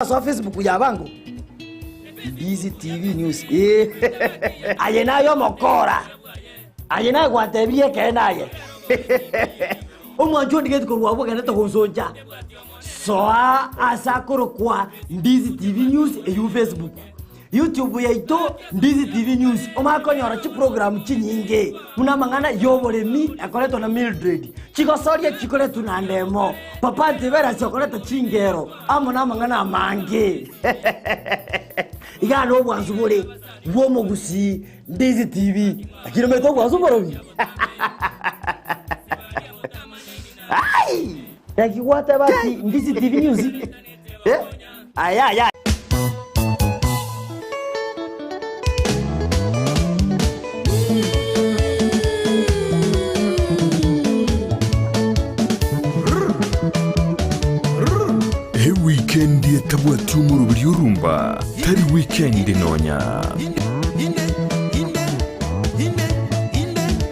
So Facebook ya bangu Ndizi TV News. Aye nayo mokora. Aye nayo gwatebie kenaye. Omwanjo ndigeti kurwa bwo kaneta kuzonja. Soa asakuru kwa Ndizi TV News e Facebook. YouTube yaito Ndizi TV News. Omakonyora chi program chinyinge. Muna mangana yoboremi akoleto na Mildred. Chikosoria chikoleto na ndemo. Papa tivera chokoleto chingero. Amona mangana mange. Igano bwanzubure. Womo gusi Ndizi TV. Akiro meto bwanzuborobi. Ai! Yakiwata basi Ndizi TV News. Aya. Weekend yetabwa tumuru byurumba tari weekend nonya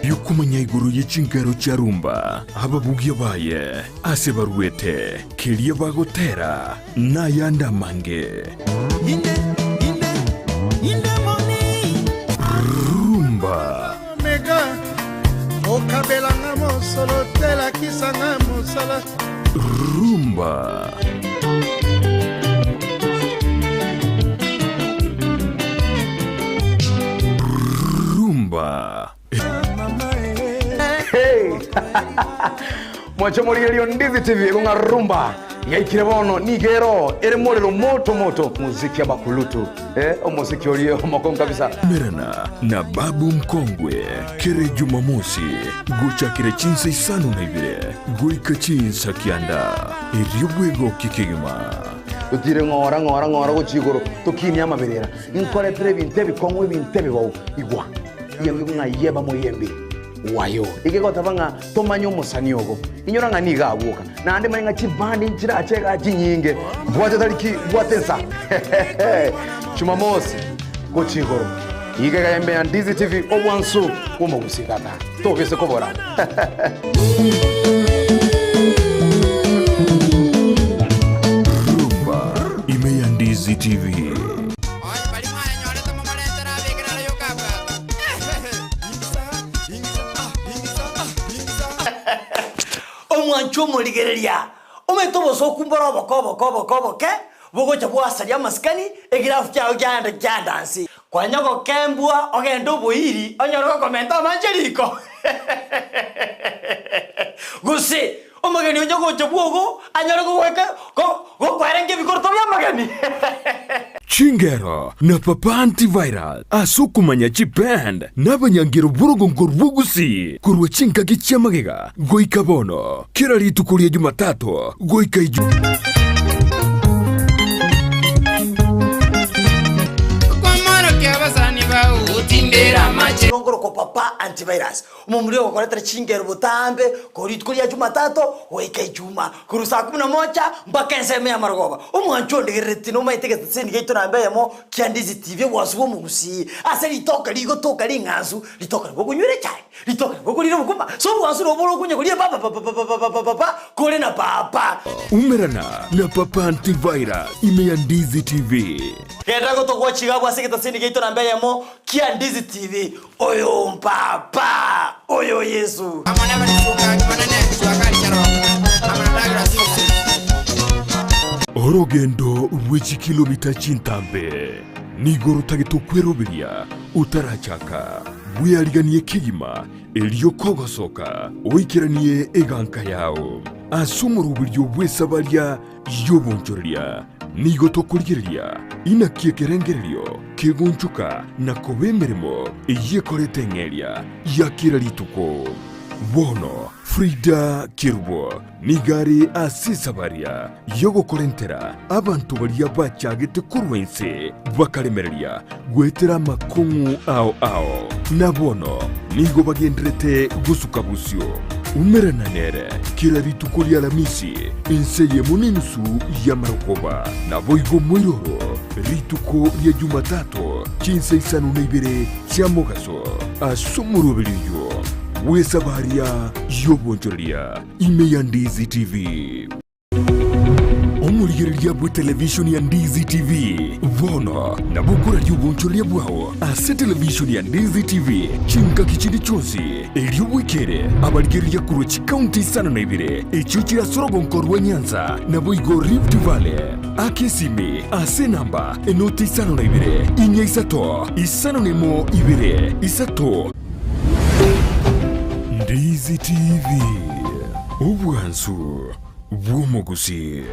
yukumanya iguru y'ikingaro cyarumba ababugiye baye ase barwete kiriye bagotera nayanda mange rumba mega okabelanga mosolo tela kisanga mosala rumba Hey! Mwacho muriyo Ndizi TV kunga rumba yaikire bono nigero ere morero moto muziki ya bakulutu omuziki oliyo makon kabisa merana na babu mkongwe kere Jumamosi gocha kire chinsa isano na ibire goika chinsa kianda eriobwego kikigima utire ngora gochigoro tukini amaberera inkore trebinte bikongwe bintebe bawo igwa yembe kunga yeba moyembe wayo ikegota banga tomanyo musanyogo inyora nga niga abuka na ande manga chibandi nchira achega chinyinge bwaje taliki bwatensa Jumamosi gochigoro igega yembe ya Ndizi TV obwansu umugusikata tokese kobora rumba ime ya Ndizi TV. Omwancho murigereria ometobo so kumbara bokobo ke bogo chabwa saria maskani egirafu kyao gyanda gyandansi kwanyago kembua ogendo boiri onyoro komenta manjeriko gusi omageni onyago chabwogo anyoro gweka go kwarenge bikorto bya magani Chingero na papa antiviral asukumanya chipend n'abanyangiro burugo rwugusi kurwa chinka gicyamagega goika bono kirari tukuriye Jumatatu goika Ngoro ko papa antivirus umumuri wo koletera chingero butambe kori tukuriya Jumatatu goika Ijuma kurusa 11 mpaka nseme ya marogoba umwancho ndigiriti no maitegetse sindike tunambeyemo kya Ndizi TV wasubo mugusi aseri toka ligo toka lingazu litoka bokunyure cyane litoka bokurira bukuma so wasu roboro kunye kuriye papa kore na papa umerana na papa antivirus ime ya Ndizi TV kenda go tokwa chigabwa seketa sindike tunambeyemo kya Ndizi TV oyo papa oyo Yesu amana balishuka kibanane twakali charo amana dagira sisi orogendo rw'iki kilomita cy'intambe nigoro tagitokweroberia utarachaka buyariganiye kigima eliyo kogosoka oikiraniye eganka yao asumuru buryo bwesa barya yobonchoria nigo tokuryeria inakiekerengererio kegonchuka na kobemeremo eyekorete ngeria yakira lituko Bono Frida Kirbo nigari asisabaria yogo korentera abantu baliya bachagete kurwense bakalemereria gwetera makungu ao nabono nigo bagendrete gusukabusyo umerana nere kira rituko lya Lamisi inseye muninusu ya marokoba na boigo mwiroro rituko lya Jumatatu chinse isanu neibere cya mogaso asumurubiriyo wesabaria yobonjoria ime ya Ndizi TV. abarigiriria bwe television ya Ndizi TV bono na bukura ryubunchulia bwao ase television ya Ndizi TV chinka kichindi chonsi eliobwekere abarigiriria kuruchi county sana na ibire echichira sorogonkorwa Nyanza na boigo Rift Valley akesimi ase namba enoti sana na ibire inya isato isano nemo ibire isato Ndizi TV ubwansu bw'umugusi.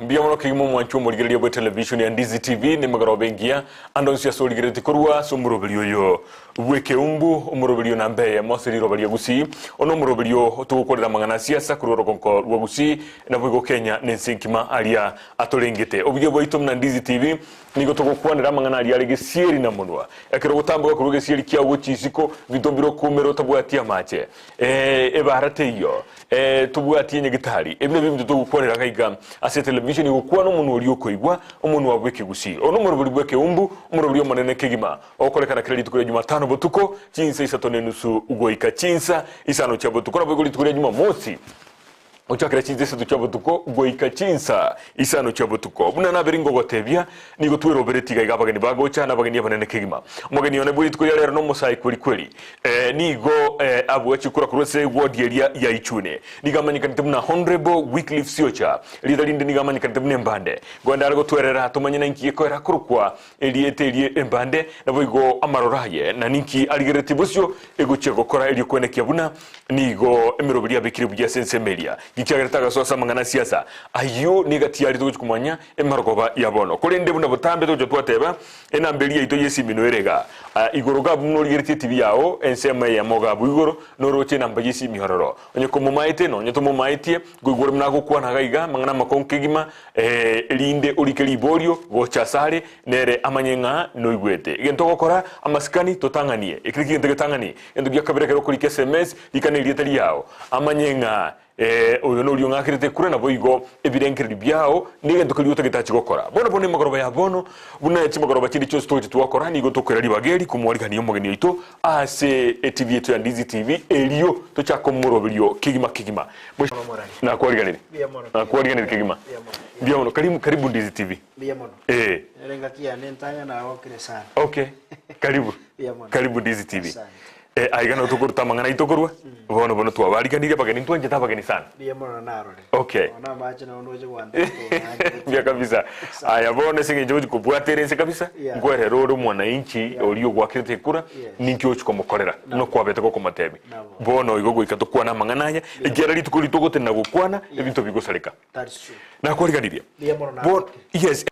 Biamono kigimo mwanchu murigeria bwe television ya Ndizi TV ni magaro bengia andonsi ya soligereti korwa somurobelio yo Ekeumbu umurobelio nambe ya mosiriro bali gusi ono murobelio tugukorera mangana siasa kuroro konko gusi na bwo Kenya nensinkima alia atolengete obugye bwo itom na Ndizi TV nigo tugukwanira mangana alia legesieri na monwa ekero gutambuka kuruge sieri kya wochiziko vitombiro kumero tabwatia mache ebarate yo tubwatie nyegitari ebne bimwe tugukwanira kaiga ase television igukwa no muntu uri ukoigwa umuntu wabweke gusi ono murobeli bwe Ekeumbu umurobeli manene kigima okolekana credit kuri Jumatano botuko chinsa isatone nusu ugoika chinsa isano cha botuko na bwo kuri Jumamosi ochakira chinze se tuchabo tuko goika chinsa isano chabo tuko buna na beringo gotebia nigo twero beretiga igabagani bagocha na bagani abanene kigima mugani one buri tuko yale no mosai kweli nigo abu achikura kurose ward ya Ichuni nigamanyika ntimuna honorable Wycliffe Siocha lidalinde nigamanyika ntimune Embande gonda argo twerera tumanye na nki ko erakurukwa elie Embande na boigo amaroraye na ninki aligereti busyo ego chego kora eli kwenekia buna nigo emirobili Bekiri Bugia sensemelia gichageretaga sosa mangana siasa ayo negatiari to kumanya emarogoba yabono kolende buna butambe to twateba enambelia ito yesi minoerega igoroga buno ligereti TV yao ensema ya moga buigoro noroche namba yesi mihororo onye komumaite no onye tomumaite gugoro mnago kwa nagaiga mangana makonkegima elinde ulikeli borio gochasare nere amanyenga noigwete gento gokora amaskani totanganie ikiriki ntegetangani endo gyakaberekero kuri SMS ikanelieteli yao amanyenga oyo no lyonga kirete kure na boigo evidenkeri byao nigento kuri utagitachi gokora bono magoroba ya bono buna chimagoroba kindi cyose toje twakora nigo tokorera libageri kumwalika niyo mugeni ito ase TV yetu ya Ndizi TV elio to chakomurobelio kigima na kwaliganire kigima biamono karibu Ndizi TV biamono rengatia nentanya na okire sana okay karibu Ndizi TV aigana tukuruta mangana itokorwa bono twabariganire bagani twanje tabagani sana biamono narore okay ona mache na ondoje kwanda bia kabisa aya bono singe joji kubwaterense kabisa ngwere roro mwana inchi oliyo gwakirite kura ninki ochikomokorera no kwabete ko kumatebe bono igogo ikatukwana mangananya igera litukuri tugote na gukwana ebintu bigosareka na kwariganire bono yes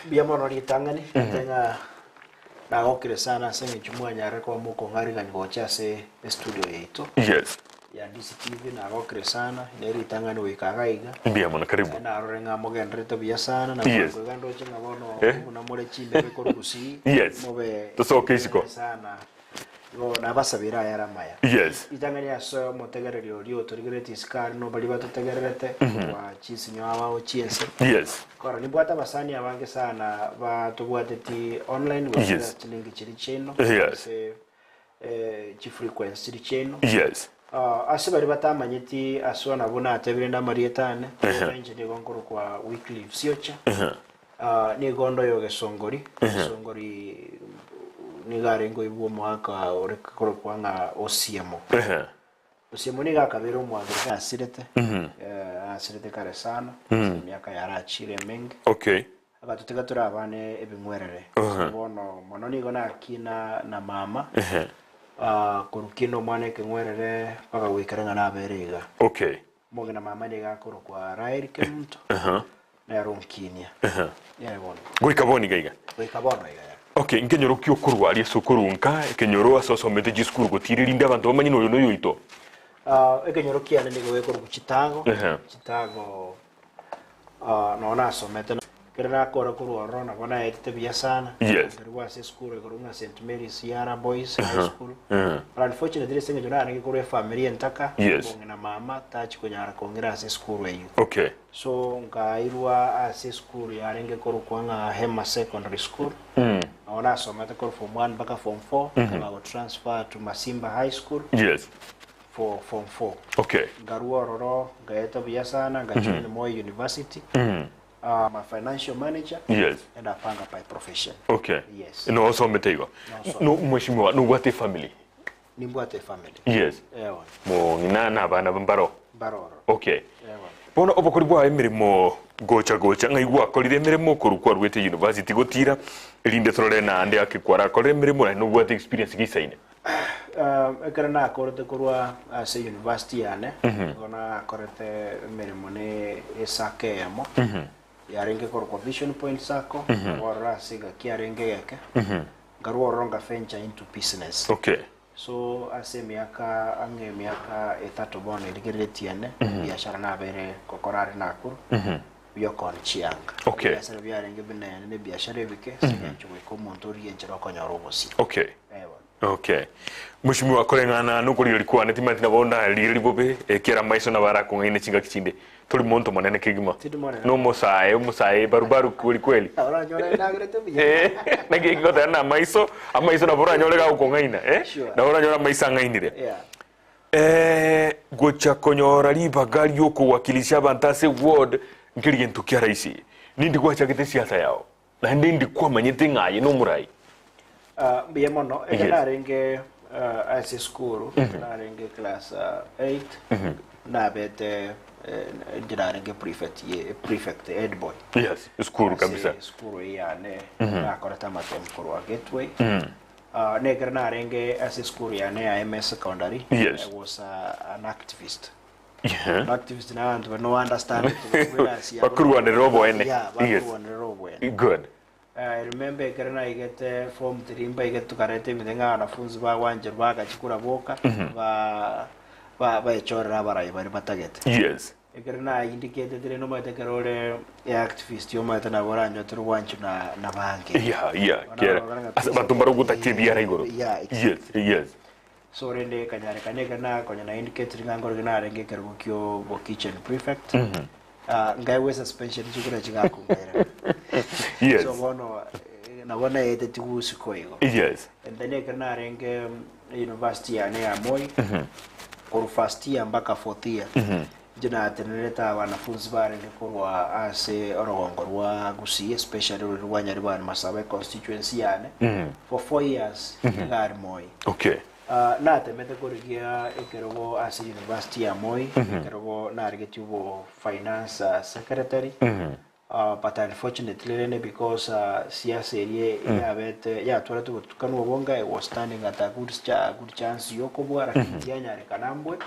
biamono litangani tenga na okire sana sengi chumwanya rekwa muko ngari gangocha se studio yetu yes ya Ndizi TV na okire sana neri tangani wikagaiga biamono karibu na rorenga mogendreto bia sana na gando chinga bono una mole chinde ko rusi yes mobe tosoke isiko sana go na basabira yara maya yes itangani aso motegerero lyo torigereti skar no bali batotegerete wa chisinyo awa chiense yes kora nibwata basani abange sana batubwateti online yes chilingi chiri chino yes chi frequency chiri chino yes asibari batamanyiti asona bona atebire na marietane range de gonkoro kwa Wycliffe Siocha ni gondo yoge songori ni garengo ibuo mwaka orekoro kwa nga osiemo osiemo ni gakabero mwaka asirete asirete kare sana miaka yarachire mengi okay agatutega turabane ebimwerere bono mono ni gona kina na mama kurukino mwana kengwerere paka wikaranga na berega okay mogena mama ni gakoro kwa rairi kemuntu na ronkinia bono goikaboni gaiga okay nkenyoro kyo kurwari sokurunka ekenyoro asosomete jiskuru gotirinde abantu bamanyino yo no yoito ekenyoro kiane ni gwe koro kuchitago no na somete Kerana kora kuruoro na bona etete bia sana. Yes. Kerwa ase school kurunga St Mary's Yara Boys High School. But unfortunately singe jona rangi kuru family ntaka. Yes. Na mama tachi kunyara kongera ase school eyo. Okay. So ngairwa ase school ya rangi kuru kwanga Hema Secondary School. Naona somata kuru form 1 mpaka form 4. Kama go transfer to Masimba High School. Yes. For form 4. Okay. Ngaruwa roro ngaeta bia sana ngachini Moi University. I'm a financial manager. Yes. And a panga by profession. Okay. Yes. No, also metego. No, mheshimiwa, no what a family. Nimbwate family. Yes. Ewa. Mo ngina bana bambaro. Baroro. Okay. Ewa. Bona obokori bwa emirimo gocha ngaigwa korire emirimo korukwa rwete university gotira rinde torore na ande akikwara korire emirimo no what experience gisaine. Ekarana korete kurwa ase university yane. Gona korete emirimo ne esake yamo. Yarenge korko vision point sako. Wara siga kiarenge yake. Garuwa ronga venture into business. Okay. So ase miaka etato bone ligiretiane biashara na bere kokorari nakuru yokon chianga. Okay. Biashara byarenge binene ne biashara ebike sinyancho ko montori yenjero konyoro bosi. Okay. Ewa. Okay. Mheshimiwa korengana nukuri likuwa netimati na bonda liribobe ekera maiso na barako ngine chinga kichinde tuli monto manene kigima no musae barubaru kweli Ahora nyora na grete biye. Na kigota na maiso amaiso na bora nyole ga ukongaina na bora nyora maisa ngainire gocha konyora libagali yoko wakilisha bantase ward ngiri ntukia raisi nindi kwa chakete siasa yao na ndi kwa manyete ngaye no murai Biye mono ekana renge as school na renge class 8 na bete renge prefect head boy. Yes, school kabisa. School yane na korata matem kurwa gateway. Negra na renge as school yane MS secondary. Yes. I was an activist. Yeah. An activist na no understand it. Bakuru ane robo ene. Yeah, bakuru ane robo ene. Good. I remember kerana igete form 3 mba igete tukarete midenga wanafunzi ba wanje bagachikura boka ba echora barayi bari batagete. Yes. Kerana indicated no mate kerole activist yo mate na boranyo turu wanchu na bange. Yeah. Kera. Asa batumbaro gutakie biara igoro. Yeah. Yes. So rende kanyare kaneka na konya na indicate ngangoro gina renge kerukyo bo kitchen prefect. Ngai we suspension chikura chikakumbera. Yes. So bono na bona ete tigusi koigo. Yes. And then kana renge university ya Moi. Or first year mpaka fourth year. Jina teneleta wanafunzi barenge kurwa ase orogongorwa gusi especially rwanya rwa Masawe constituency yane. For 4 years ngari Moi. Okay. Na temete kurigia ekerogo ase university ya Moi. Ekerogo na argetubo finance secretary. But unfortunately, because siasa area twala tukanu wonga was standing at a good chance yokobwa rakijanya rekanambwe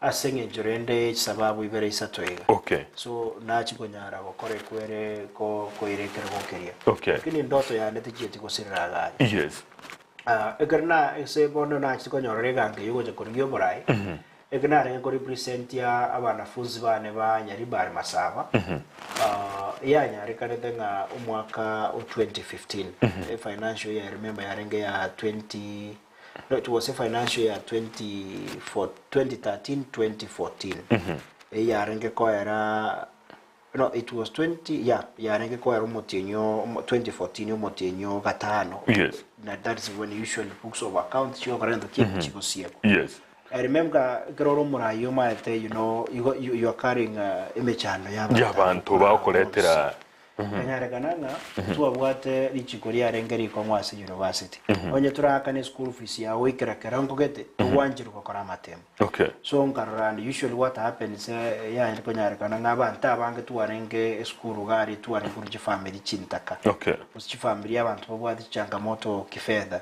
asenge jorende sababu ibere isatoega. Okay. So nachi konyara gokore kwere ko irekere gokeria. Okay. Kini ndoto ya netijeti kosirira gari. Yes. Ekerna ese bono nachi konyora gange yugo je korigyo borai. Ekerna rengo represent ya abanafunzi bane ba Nyaribari Masaba. Nyari kanete nga umwaka wa 2015. Financial year, I remember yarenge ya 20 no, it was a financial year 2013-2014. Yarenge ko era no, it was 20 yarenge ko era umutenyo 2014 umutenyo gatano. Yes. Now that is when usually books of accounts you karendo kipo chiko sieko. Yes. I remember groro murayo maete you are carrying imechano y'abantu bakoletera kanyare kananga tuwabwate lichikori arengeri ko mwase university onye turaka ne school fees ya wikira karango gete tuwanjiro ko kora matem. Okay. So nkarand usually what happens ya ndiko nyare kananga abantu abange tuwarenge school gari tuware kurije family chintaka. Okay. Usichi family y'abantu babwate changamoto kifedha.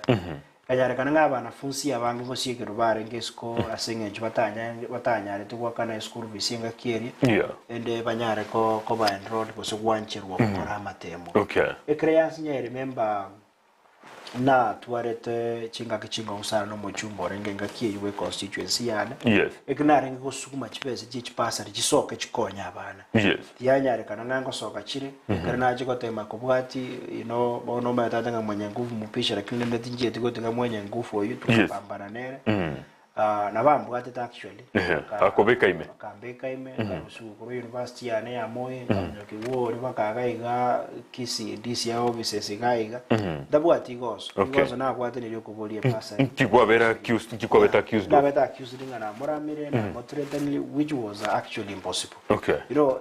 Kanyare kananga abanafunzi abange ngosiyekero barenge sko asenge batanya letwa kana school bisinga kieri. Yeah. Ende banyare ko ba enrolled ko so wanchirwa ko ramatemo. Okay. Ekreas nya remember na tuarete chinga kichinga usana no mochumbo rengenga kiyiwe constituency yana yes ekna renge gusukuma chipese chichipasa chisoke chikonya abana yes tianyare kana nango soka chire kana chiko tema kubwati bono matata mwenye nguvu mupisha lakini ndio tinje tiko tinga mwenye nguvu oyu tukapambana nere na bambwate actually akobeka ime akambeka ime kusukuru university yana ya moyo nyokiwo ribakagaiga kisi DC ya offices gaiga ndabwati goso na kwate niryo kubolie pasa kikwabera accused ngana moramire na mothreatened, which was actually impossible. Okay.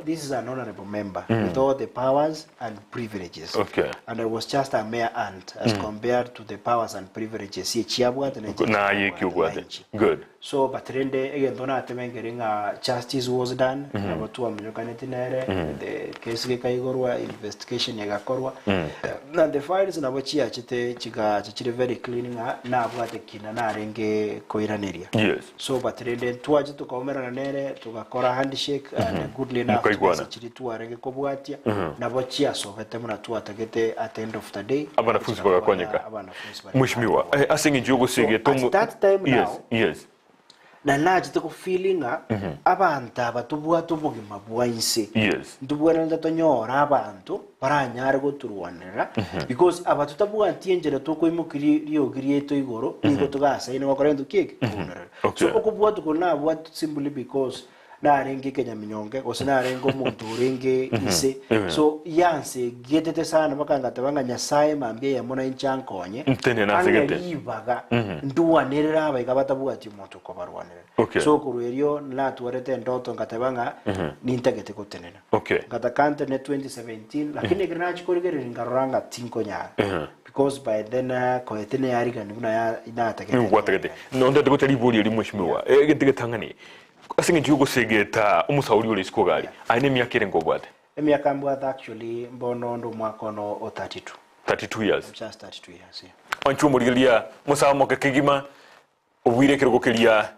This is an honorable member with all the powers and privileges. Okay. And I was just a mere ant as compared to the powers and privileges good. So batrende again dona atemengeringa justice was done abatu amnyokanetinere the case kaigorwa investigation yagakorwa na the files na bochia chite chire very clean na abwate kina na renge koiraniria. Yes. So batrende twaje tukaomerana nere tugakora handshake and goodly enough chiri tuarenge kobwatia na bochia sovete muna tuatagete at end of the day abana funsi bagakonyeka mushmiwa asingi jogo sige tomu that time yes now yes na naji to feelinga abantu abatubwa tubugima bwainse yes ndubwana ndatonyora abantu baranyare goturwanira because abatu tabwa ntienjera to koimukiri riogiri eto igoro nigo tugasa ine bakorendo kike so okubwa tukona abwa simply because na renge Kenya minyonge osina rengo muntu renge ise so yanse getete sana bakanga tabanga nyasaye mambye ya mona inchankonye mtene na segete ibaga nduwanirira abaika batabuga ati muntu ko barwanira so kuruerio na tuarete ndoto ngatabanga nintegete kutenena ngata kante ne 2017 lakini granachi korigere ngaranga tinko nya because by then ko etene yari ganuna ya inategete ngwategete nonde tegoteri boli limweshimiwa egete tangani asinge jugo segeta umusauri uri skogari aine myaka irengo bwate emyaka mbwata actually mbono ndo mwaka no 32 years just 32 years anchu murigelia musamo kekigima obwire kirogokelia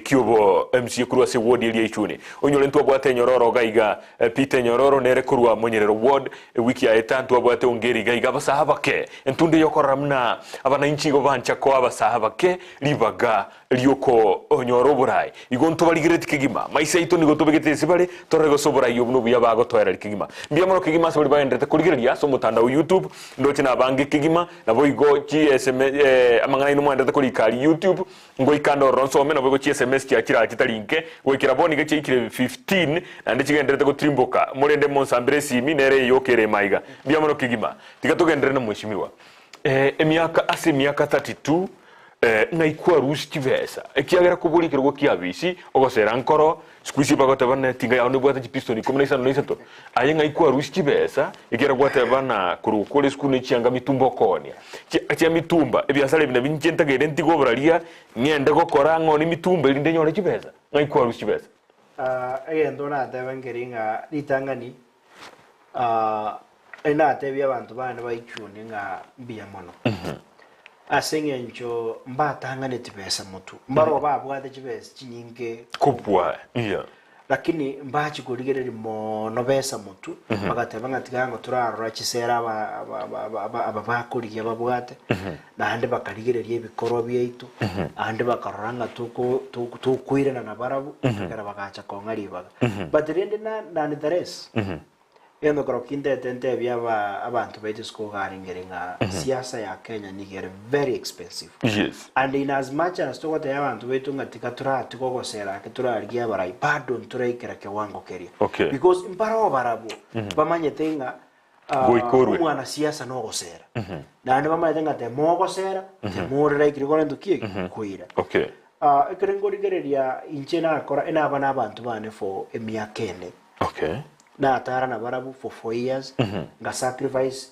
kiobo MC kurwa se ward Mca Ichuni onyole ntwa bwate nyororo gaiga Peter nyororo nere kurwa monyerero ward wiki ya etantu bwate ongeri gaiga basahaba ke entunde yokoramna abana inchigo bancha ko abasahaba ke libaga lioko onyoro burai igonto baligireti kigima maisa ito nigo tobegete sibale torego sobora yobno buya bago toera kigima mbia mono kigima sobori baendete kurigeria so mutanda YouTube ndoche na bangi kigima na boigo GSM amangana ino mwendete kurikali YouTube ngo ikando ronso mena boigo SMS kya kira kitalinke wekira boni gache ikire 15 ande chigenderete ko trimboka murende monsambere simi nere yokere maiga mbia mono kigima tikatogendere na mweshimiwa emyaka 32 naikwa rusi tivesa ekiagera kubuli kirgo kiabisi ogosera nkoro squeeze bagotabana tinga yaone bwata chipistoni komunisa no isato ayenga ikwa rusi tivesa ekera bwata kurukole skune chianga mitumbo konia chia mitumba ebiasale bina binchenta gere ntigo bralia ngende gokora ngoni mitumba linde nyore chivesa naikwa rusi tivesa ndona tabangeringa litangani ena tebya abantu bana Ichuni nga mbia mono asenge ncho mbatangane tipesa mutu mbaro babwate chibesa chinyinge kopwa lakini mbachi kuligereri mono besa mutu bagatebanga tigango turarora chisera abakuriye babwate na ande bakaligereri ebikoro byaitu ande bakaroranga tukwirana na barabu kera bagacha kongari baga but rende na the rest endo krokinde tente byaba abantu betisco garingeringa siasa ya Kenya ni very expensive. Yes. And in as much as to what abantu betunga tikatura tikogosera ketura argia barai pardon turaikera kewango keria. Okay. Because imparo barabu bamanye tenga mwana siasa no gosera. Na ande bamanye tenga te mo gosera te mo raikiri gonendo kieki kuira. Okay. Ekerengorigereria inchena akora ena abana abantu bane for emyaka ene. Okay. Na atara na barabu for 4 years nga sacrifice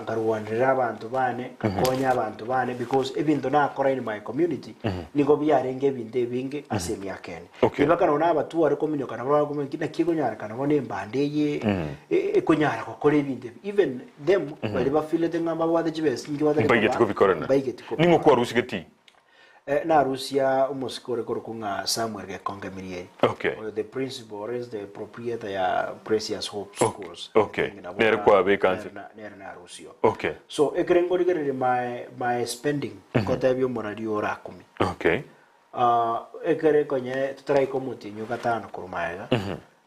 ngaruwanira abantu bane kakonya abantu bane because ebintu nakora in my community nigo byarenge binde binge asemi yakene ibaka nona abatu ari kominyo kana baba kumwe kina kigonyara kana bone Embande ye ekonyara kokore binde even them bali bafile tenga baba wade jibes ngi wade baigeti ko bikorana ningo kwa rusigeti na Rusia umusikore kunga Samuel Gekongemirie. Okay. The principal is the proprietor ya Precious Hope Schools. Okay. Nere kwa vacancy. Nere na Rusio. Okay. So ekerengo ligere my spending kota byo morali ora 10. Okay. Ekere konye tutrai komuti nyuka tano kurumaega.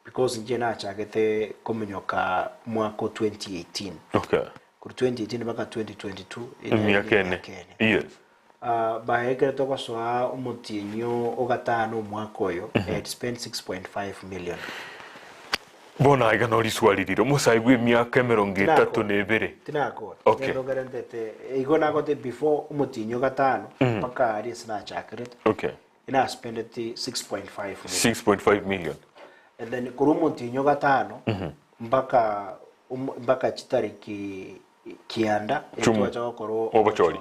Because nje na chagete komunyoka mwaka 2018. Okay. Ku 2018 mpaka 2022 Miakene. Yes. Baekere toko soa umutinyo ogatano mwaka oyo had spent 6.5 million. Bona aiga no riswaliriro musaigwe miaka 32 Tinako. Okay. Ndo garantete igona gote before umutinyo gatano mpaka ari sna chakret. Okay. Ina spend 6.5 million. 6.5 million. And then kuru umutinyo gatano mpaka chitariki kianda etwa chakoro Obochori.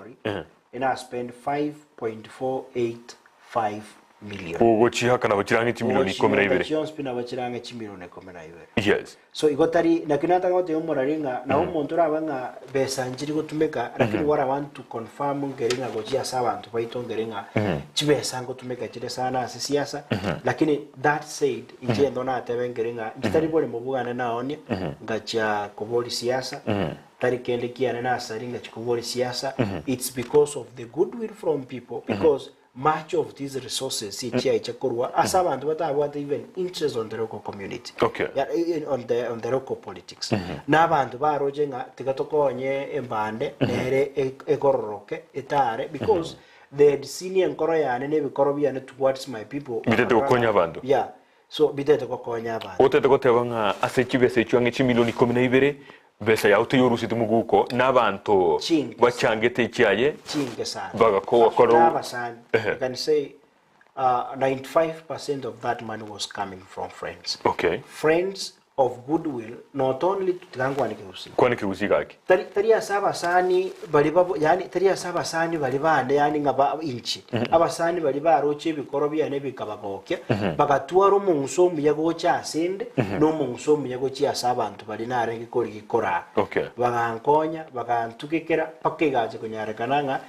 Ina spend 5.485 million. Ugo chihaka na bachirange chimilioni 12. Chions pina bachirange chimilioni 12. Yes. So igotari nakinata ngote yomoraringa na umuntu urabanga besa njiri gutumeka lakini what I want to confirm ngeringa gochia sabantu baito ngeringa chibesa ngotumeka chire sana siasa lakini that said inje ndona atebe ngeringa ngitari bole mubugana naone ngacha kuboli siasa tari kende kiana na saringa chikuboli siasa it's because of the goodwill from people because much of these resources ichakurwa asabantu batabwata even interest on the local community. Okay. On the local politics. N'abantu barojenga tigatokonye Embande nere ekororoke etare because they had seen enkoro yane nebikoro byane towards my people. Bitete kokonya abantu. Yeah. So bitete kokonya abantu. Otete gotebanga asechibese chwange chimilioni 12 besa ya utuyorusi tumuguko n'abantu bachangete cyaye chinge sana bagakowa koro n'abasani I can say 95% of that money was coming from friends. Okay. Friends of goodwill not only tutangwa nikeusi kwani kiuzigaki tari asabasani bali babo yani tari asabasani bali bande yani ngaba inchi abasani bali baroche bikoro byane bikababokya bagatwara umunso muyago cha sende no munso muyago cha sabantu bali narenge kori gikora bagankonya bagantukekera pakegaje kunyarekananga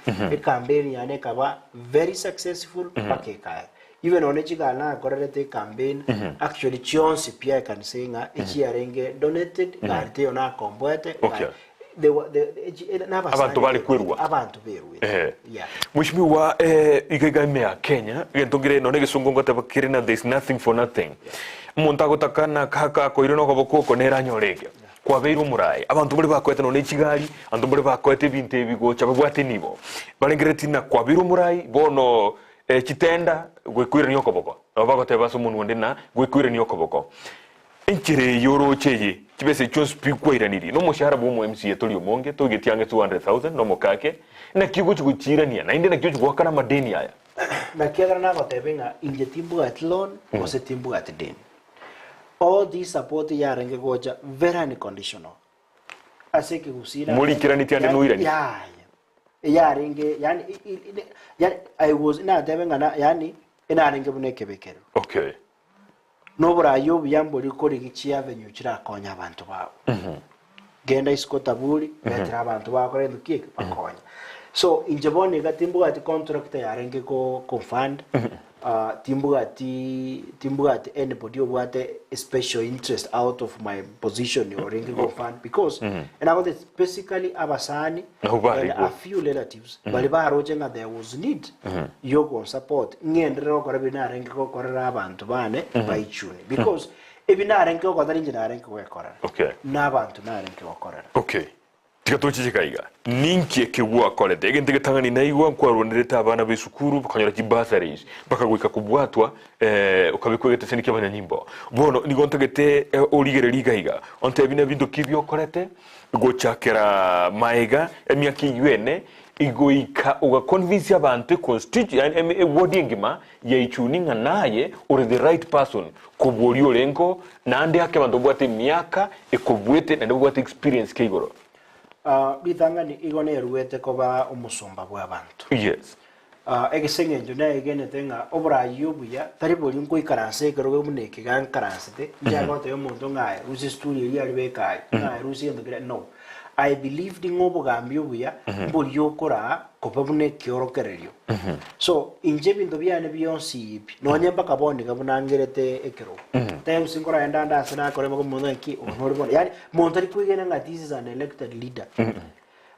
campaign yane kaba very successful pakekaya. Even on Echigana, correlated campaign, actually, Chionsi Pierre can sing a Echiarenge donated, Garteona Comboete. They were abantu bali kwirwa abantu beru. Yeah. Mheshimiwa Mca Kenya, ngentongire none gisungungo tabakirina there's nothing for nothing. Montago takana kaka ko irono koboko konera nyorege. Kwa beiru murai abantu bali bakwete none Kigali, abantu bali bakwete binte bigo chabwate nibo. Balengeretina kwa beiru murai bono chitenda gwekwire nyokoboko abagote baso mundu ndina gwekwire nyokoboko inchire yoro cheye kibese chos pikwiraniri no mushahara bwo MCA tolio monge togetiange 200,000 no mokake na kigo chiguchirania na inde na kigo chigwakana madeni aya na kiagara na gotebenga inje timbu at loan o se timbu at den all this support ya renge goja very unconditional aseke gusira muri kirani tiande nuirani yaringe yani I was na debenga na yani inaringe buneke bekero. Okay. Nobura yo byambo likori gichia venue kirakonya abantu bawo. Genda iskotabuli betra abantu bakore ndukiye bakonya. So injebone gatimbu ati contract yaringe ko fund timbu ati anybody obwate special interest out of my position or ringe go fund because and I want basically abasani and a few relatives bali barojenga there was need yogo support ngendero ko rabina ringe ko korera abantu bane Ichuni because ebinare ko kwadarinje na ringe ko ekora n'abantu na ringe ko korera. Okay. Tikatochikaiga ninki ekigwa kolete egente getangani naigwa kwarondeta abana besukuru bakanyora kibasaris bakagwika kubwatwa ukabikwegete senike abanyanyimbo bono nigontegete oligere ligaiga onte bina bindo kibyo kolete gochakera maiga emyaki yuene igoika uga convince abantu constitute wordingima ya Ichuni naye or the right person kubwolio lengo na ande yake bantu bwate miaka ekobwete na bwate experience keigoro. Bitangani igone ruete koba umusomba bw'abantu. Yes. Egesenge njuna egene tenga obra yubuya tariboli ngo ikaranse kerowe muneke gankaransete njagote yomuntu ngaye rusi studio yali bekai ngaye rusi ndogere no I believe di ngobo gambio buya mbuli yokora kopabune kiorokererio so inje bintu byane byonsi nonye mpaka bondi kabunangerete ekero time singora enda sana kore mako muntu ki onori bon yani muntu ari kwigena nga this is an elected leader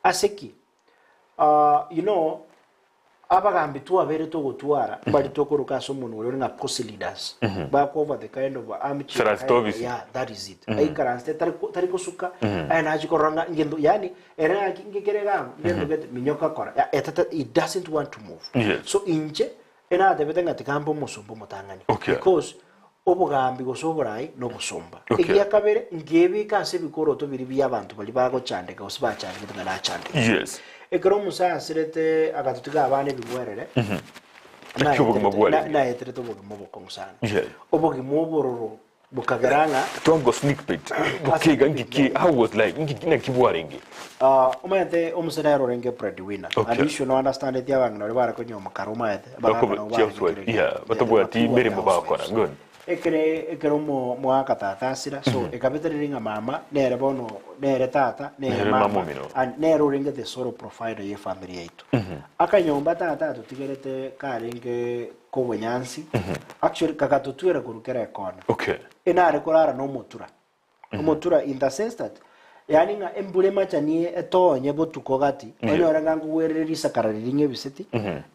aseki you know abagambi tu abere to gutwara bali to koruka so muntu uri nga posse leaders back over the kind of amateur yeah that is it ai karanste tari kusuka ai na jikoranga ngendo yani era ngikerega ngendo get minyoka kora it doesn't want to move so inje ena debete ngati kampo musumbo mutangani because obugambi gosoborai no busumba igiya kabere ngebi kase bikoro to biri byabantu bali bago chandeka osiba chandeka ngana chandeka yes ekero musa asirete agatutiga abane bigwerere na etere to bugimo bokonsana obugi mobororo bukagaranga tongo sneak peek bukiga ngiki how was like ngiki na kibwaringi omayete omusera renge breadwinner and you should understand it yabanga no bara ko nyoma karoma ete batabuya ti mbere mu bakora good ekero mo akatatasira so ekabeteriringa mama nere bono nere tata nere mama and nere ringa the sort of provider ye family yetu akanyomba tata tutigerete karenge ko wenyansi actually kakatutwera kurukera ekona enare korara no motura in the sense that yani nga embule machani etonye botuko gati onyora ngangu wererisa karariringe biseti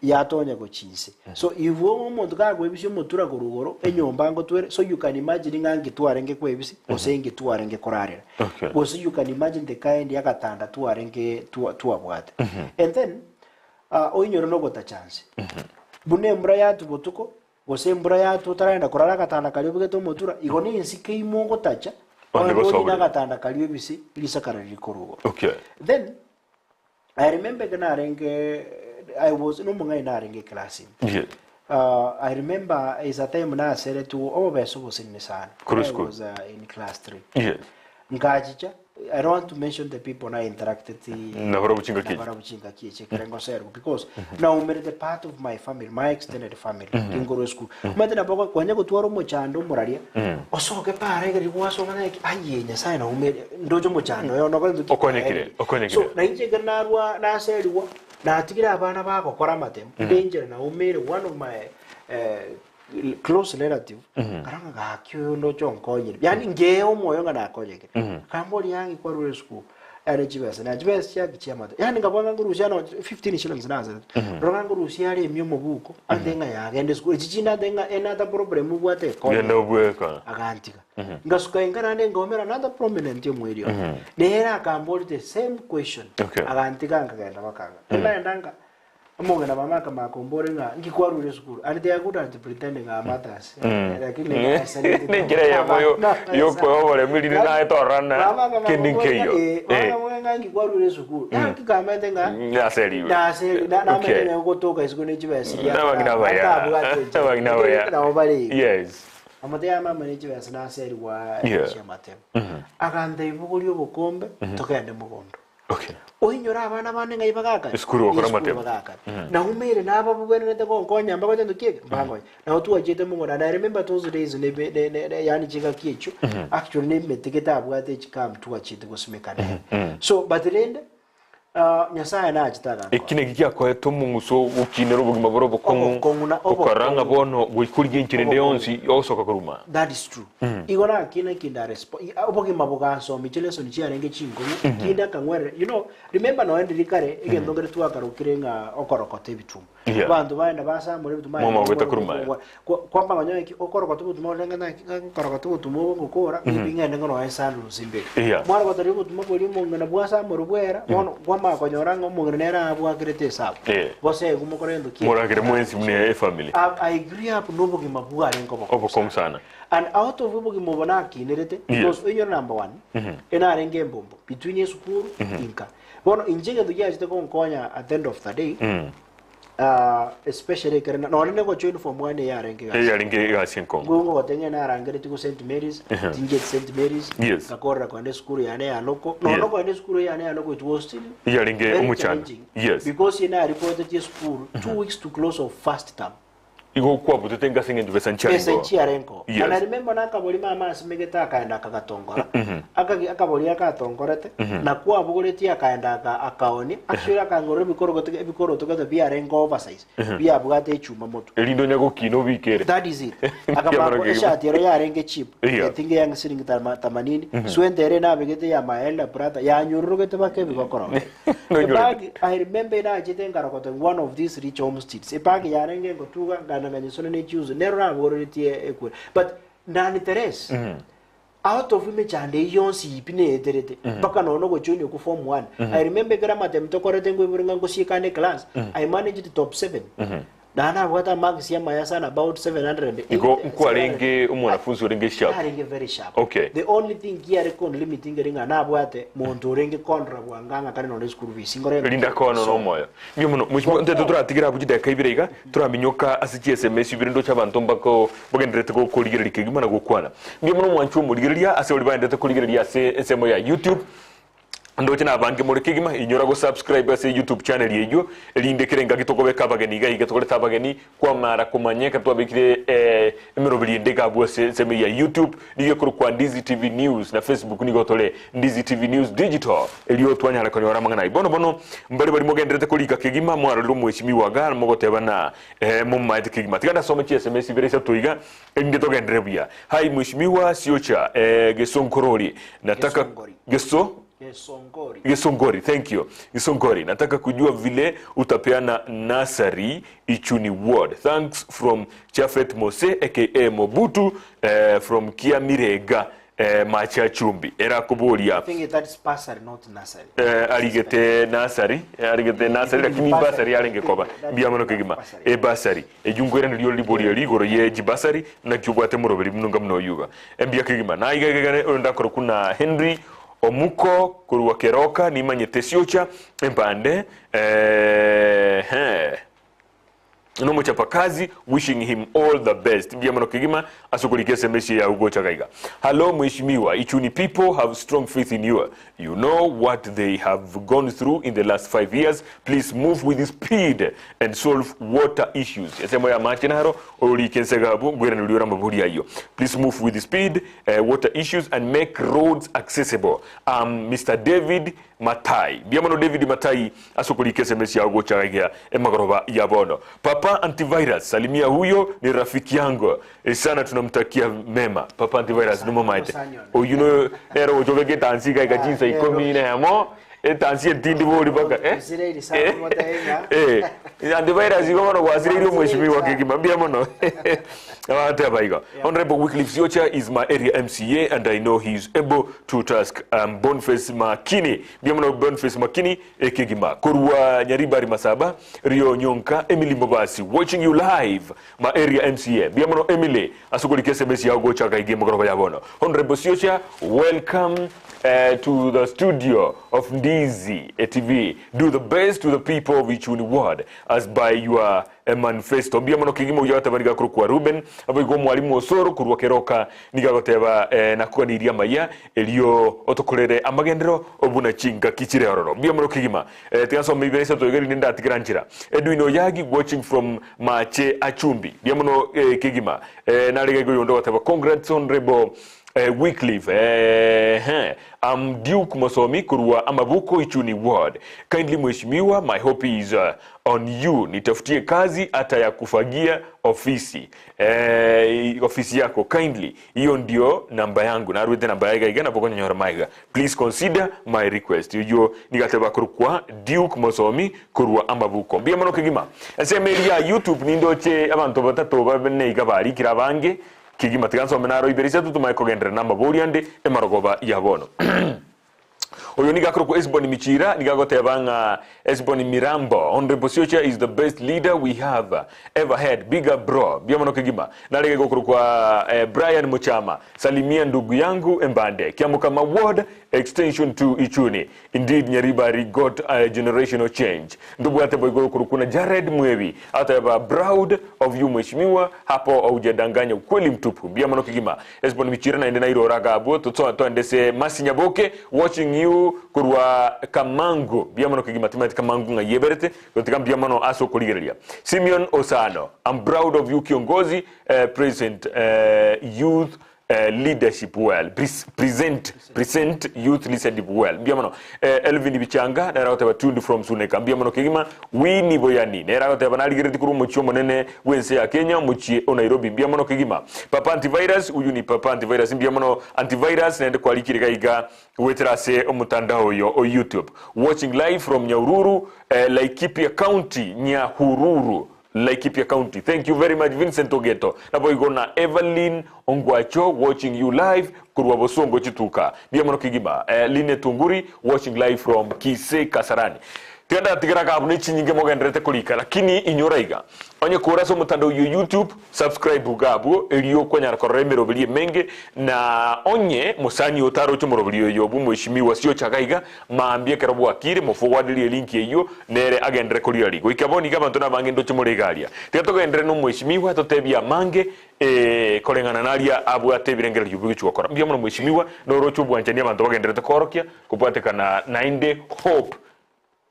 yatonye go chinse so ivo omuntu kagwe bisyo motura kurugoro enyomba ngo twere so you can imagine ngangi twarenge kwebisi osenge twarenge korarera so you can imagine the kind yakatanda twarenge tuabwate and then oinyoro no gota chance bune mbra yatu botuko gose mbra yatu taraenda korara katanda kalibuge to motura igoni insike imongo tacha gatanda kaliwe bisi ilisakarari korugo then I remember I was no munga inarenge class I remember is a time na sere to obeso was in Nissan I was in class 3 ngajicha I don't want to mention the people I interacted because now I'm the part of my family, my extended family. Kingoro school. Madena baba kwanya gutwaro mochando muraria. Osoke pare gari waso mana aye nyasaye na umere ndojo mochando yo no kwendo okonyekire. So na inje ganarwa na seriwa na tigira abana bako kora matem. Danger na umere one of my close relative karanga gakyo no chonkonyire yani ngeo moyo ngana konyeke kamboli yangi kwa rule school ari jibesa na jibesa ya kichama yani ngabanga ngurushya no 15 shillings nazo ronga ngurushya ari emyo mubuko andenga ya agende school chichina denga another problem bwate ko yenda ubweka agantika ngasuka ingana ngomera another prominent yo mwiri nera kamboli the same question agantika ngagenda bakanga ndanga Among na mama kama kombore nga ngikwarure school and they are good at pretending nga matters lakini ngira ya moyo yoko obore mili na etorana kindinkeyo mama ngikwarure school kikamete nga na seri na mene ngotoka isikone chibasi ya na baya na obali yes amate ya mama ne chibasi na seri wa chamatem agande ibugulyo bukombe tokende mugondo oinyora abana bane ngai bagaka iskuru okora matema na umere na aba bugwenete ko konya mbako tendo kieke mbango na otu ajete mungo na remember those days ne yani chika kiechu actually ne meteketa abwate chikam tu achite gosimekana so but then nyasaya na achitaka ekine gikia ko eto munguso ukinero bugima borobo okaranga bono gwikurye nkirende yonsi osoka kuruma that is true igona kine kinda response obugima buganso micheleso ni chiarenge chingo kinda kangwere you know remember no endi kare igendongere twakarukirenga okorokote bitu bantu baenda basa muri bitu mama weta kuruma kwamba banyoye ki okorokote bitu molenga na okorokote bitu mo gukora ibingende ngono esanu simbe mwana batari bitu mo boli mo ngana bwasa mo rubwera mono konyoranga mugenera abwagirete sabo bose gumukorendo ki muragire mwensi mune family I grew up nobugi mabuga renko obokom sana and out of obugi mobona kinerete because when you're number 1 ena renge mbombo between school inka bono injenge dujajite ko nkonya at the end of the day especially karena no ne go join from one year renge ga sinko gongo watenge na rangere tiko St Mary's tinge St Mary's kakora kwa school ya ne aloko no no kwa school ya ne aloko it was still renge umuchana because ina reported to school 2 weeks to close of first term igo kwa butete ngasinge ndubesa ncharengo pesa nchiarengo Yes. and I remember nakaboli mama asimegeta akaenda akatongora akaboli akatongorete na kwa bugureti akaenda akaoni actually akangore bikoro together bia rengo oversize bia bugate chuma moto elindo nyago kino bikere that is it akabako shati ero ya renge cheap I think yang siringi 80 swendere na begete ya maela brother ya nyurugete bake bikokoro I remember na jitenga rokoto one of these rich homesteads epagi ya renge ngotuga ngana sone ne choose nero na bugureti ekwe but nani teres out of image and yonsi ipine eterete baka nono go junior ku form 1 I remember grama them to korete ngwe ngo sikane class I managed the top 7 Dana wata marks ya mayasana about 700 igo mkwalenge umwanafunzi urenge sharp arenge very sharp okay the only thing here con limiting ringa na bwate muntu urenge kontra bwanganga kare no school fees ngore linda kono no moyo byo muno mushimo nte turatigira bujida kaibirega turaminyoka asiki SMS ibirindo cy'abantu mbako bogenderete ko kuligirira ikigima na gukwana byo muno mwancu muligirira ase uri bandete kuligirira ase SMO ya YouTube ndo china bange muri kigima inyora go subscribe ase YouTube channel yejo elinde kirenga kitokobeka bageni ga igatokole bageni kwa mara kumanyeka twabikire emerobili ndega bwose seme ya YouTube niyo kuru kwa Ndizi TV News na Facebook nigo tole Ndizi TV News Digital eliyo twanyala ko nyora mangana bono mbali bali mogenderete kulika kigima mwaro lumweshimiwa ga mogoteba na mummaite kigima tiganda some chi SMS veresa toiga elinde togendrebia hai mweshimiwa Siocha gesonkorori nataka Gesongori, thank you. Gesongori, nataka kujua vile utapeana nasari Ichuni ward. Thanks from Chafet Mose, aka Mobutu, from Kiamirega, Mca Chumbi. Era kubolia. I think that is bursary, not nasari. Aligete nasari, lakini basari alenge koba. Biamono kigima. Basari. Jungwera ndio libolia ligoro ye jibasari na kyubwate muroberi mununga mno yuga. Mbia kigima. Na igagane ndakoro kuna Henry Omuko kuruwa keroka ni Mca Siocha Embande no muchapakazi wishing him all the best biamono kigima asukulike SMS ya ugocha kaiga. Hello mheshimiwa Ichuni, people have strong faith in you. You know what they have gone through in the last 5 years. Please move with speed and solve water issues. Yasemo ya machinaro oli kensagabu gwera nuliyora maburi ayo. Please move with speed, water issues and make roads accessible. Mr. David Matai biamono David Matai asukulike SMS ya ugocha kaiga emagoroba ya bono. Papa Antivirus, salimia huyo ni rafiki yangu. Sana tunamtakia mema. Papa Antivirus, numo maite. O you know, ero ujovege tansi kai kajinsa ikomi na hamo. Tansi etindi bori baka. Antivirus ikomono kwa asiri mheshimiwa kigima. Biamono. Honorable Wycliffe Siocha is my area MCA and I know he is able to task Boniface Makini. Biamono Boniface Makini kigima. Kurwa Nyaribari Masaba, Rio Nyonka, Emily Mobasi, watching you live, my area MCA. Biamono Emily, asukulike SMS ya ugo chaka igemo koroba yabono. Honorable Siocha, welcome to the studio of Ndizi TV. Do the best to the people of Ichuni ward as by your manifesto. Biamono kigimo ujawata baniga kuru kwa Ruben, abo igo mwalimu osoro kuruwa keroka nigagoteba nakuwa niria maya elio otokolere amagendero obuna chinga kichire orono. Biamono kigima tiganso mibenesa toigeri ninda atigiranchira. Edwino Yagi watching from Mca Ichuni. Biamono kigima nalega igo yondo wateba. Congrats honorable Wycliffe Duke Mosomi kuruwa Amabuko Ichuni ward. Kindly mheshimiwa, my hope is on you. Nitafutie kazi hata ya kufagia ofisi. Ofisi yako kindly. Hiyo ndio namba yangu. Na arwete namba yaiga igana poko nyora maiga. Please consider my request. Yujo nigateba kurukwa Duke Mosomi kuruwa Amabuko. Bia mano kigima. Ese media YouTube nindoche abantu batatu babene igabari kirabange. Kigima tiganso menaro iberisa tutumaiko gendere namba boriande emarogoba yabono. Oyo nigakoro ku Esboni Michira nigagotebanga Esboni Mirambo. Honorable Siocha is the best leader we have ever had. Bigger bro. Biamono kigima. Nalige gokoro kwa Brian Muchama. Salimia ndugu yangu Embande. Kiamuka ward extension to Ichuni. Indeed, Nyaribari got a generational change. Ndugu ate boigoro kurukuna Jared Mwevi. Ata ba proud of you mheshimiwa. Hapo haujadanganya ukweli mtupu. Bia mano kigima. Esbon michira na endena iro raga abo. Toto ndese Masi Nyaboke. Watching you kurwa Kamango. Bia mano kigima. Timati Kamango nga yeberete. Yotika bia mano aso kuligerelia. Simeon Osano. I'm proud of you kiongozi. Present youth leadership well. Present youth leadership well. Biamano Elvin Bichanga na ragote tundu from Suneka. Biamano kigima Winnie Boyani. Na ragote banaligereti kuru muchio monene wense ya Kenya muchie o Nairobi. Biamano kigima Papa Antivirus uyu ni Papa Antivirus. Biamano Antivirus na ende kwa likirika iga weterase o mutandao yo o YouTube. Watching live from Nyahururu Laikipia County Nyahururu Laikipia County. Thank you very much, Vincent Ogeto. Napo igona Evelyn Ongwacho watching you live kurwa bosongo chituka. Bia mano kigima. Line Tunguri watching live from Kise Kasarani. Tianda tigara kabuni chinyinge mogendrete kulika. Lakini inyoraiga. Onye kuraso mutando YouTube, subscribe ugabu. Elio kwenya koremero bilie menge. Na onye musani otaro chumoro bilie yobu. Mheshimiwa Siocha kaiga. Maambia karabu akire. Forward liye linki eyo. Nere agendre kulia ligo. Ikaboni kama tuna bangendo chumoregalia. Tiato gendre no mheshimiwa totebia mange. Kolengana nalia abu atebirengere yubu chukora. Mbia mwana mheshimiwa. Norochu buanchania manto bagendrete korokia. Kupate kana 9-day hope.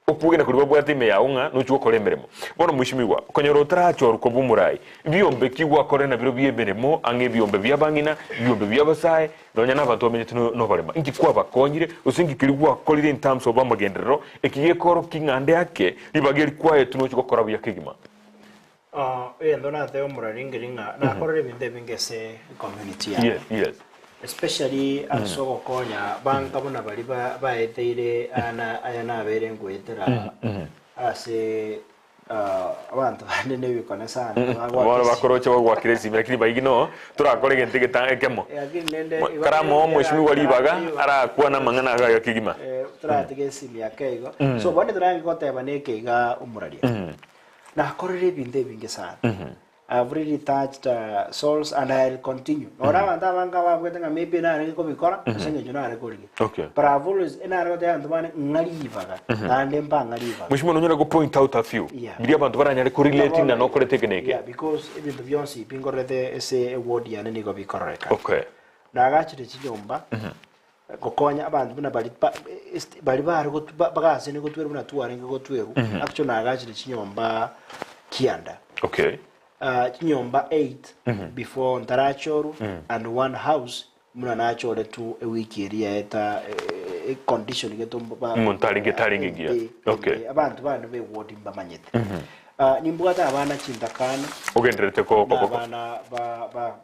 Upuge na kuribabu atime ya unga nuchuko kore meremo. Bono mheshimiwa konyoro tracho rukobu murai. Biombe kiwa kore na biro biyeberemo ange biombe byabangina biombe byabasaye nonya nabantu bamenye no barema. Inki kwa bakonyire usingi kirigwa kolire in terms of amagendero ekiye koro kingande yake libageri kwaye tunuchuko kora byakigima. Ndona teo muraringiringa na kore binde bingese community ya. Yes. Especially asoko konya banga bona bali baeteire ana abere ngwetera ase abantu banene bikona sana baba bakorocha bagwa kiresi lakini bayigino turakore gente gekemo karamo mheshimiwa libaga ara kuwa na mangana ga kigima turatege simi yakego so bone turange koteba nekega umuraria na korere binde binge sana. I've really touched souls and I'll continue. Ora banda banga babwetanga maybe na reko bikora senge jona rekorige. Okay. But I've always ina reko ya ndumane ngalivaga tande mbanga livaga. Mheshimiwa nonyera go point out a few. Biria bantu baranyare ko relate na no kore tekeneke. Yeah, because even the Beyonce pingorete ese word ya nini go bikoreka. Okay. Na agachire chinyomba. Gokonya abantu buna bali bari go bagase ni go tweru na tuarenge go tweru. Actually na agachire chinyomba kianda. Okay. Nyomba 8 before Ntarachoru and one house muna nachore tu a week area eta condition geto montaringe gia. Okay. Abantu bana be wodi mbamanyete. Nimbwata abana chindakana ogendrete ko abana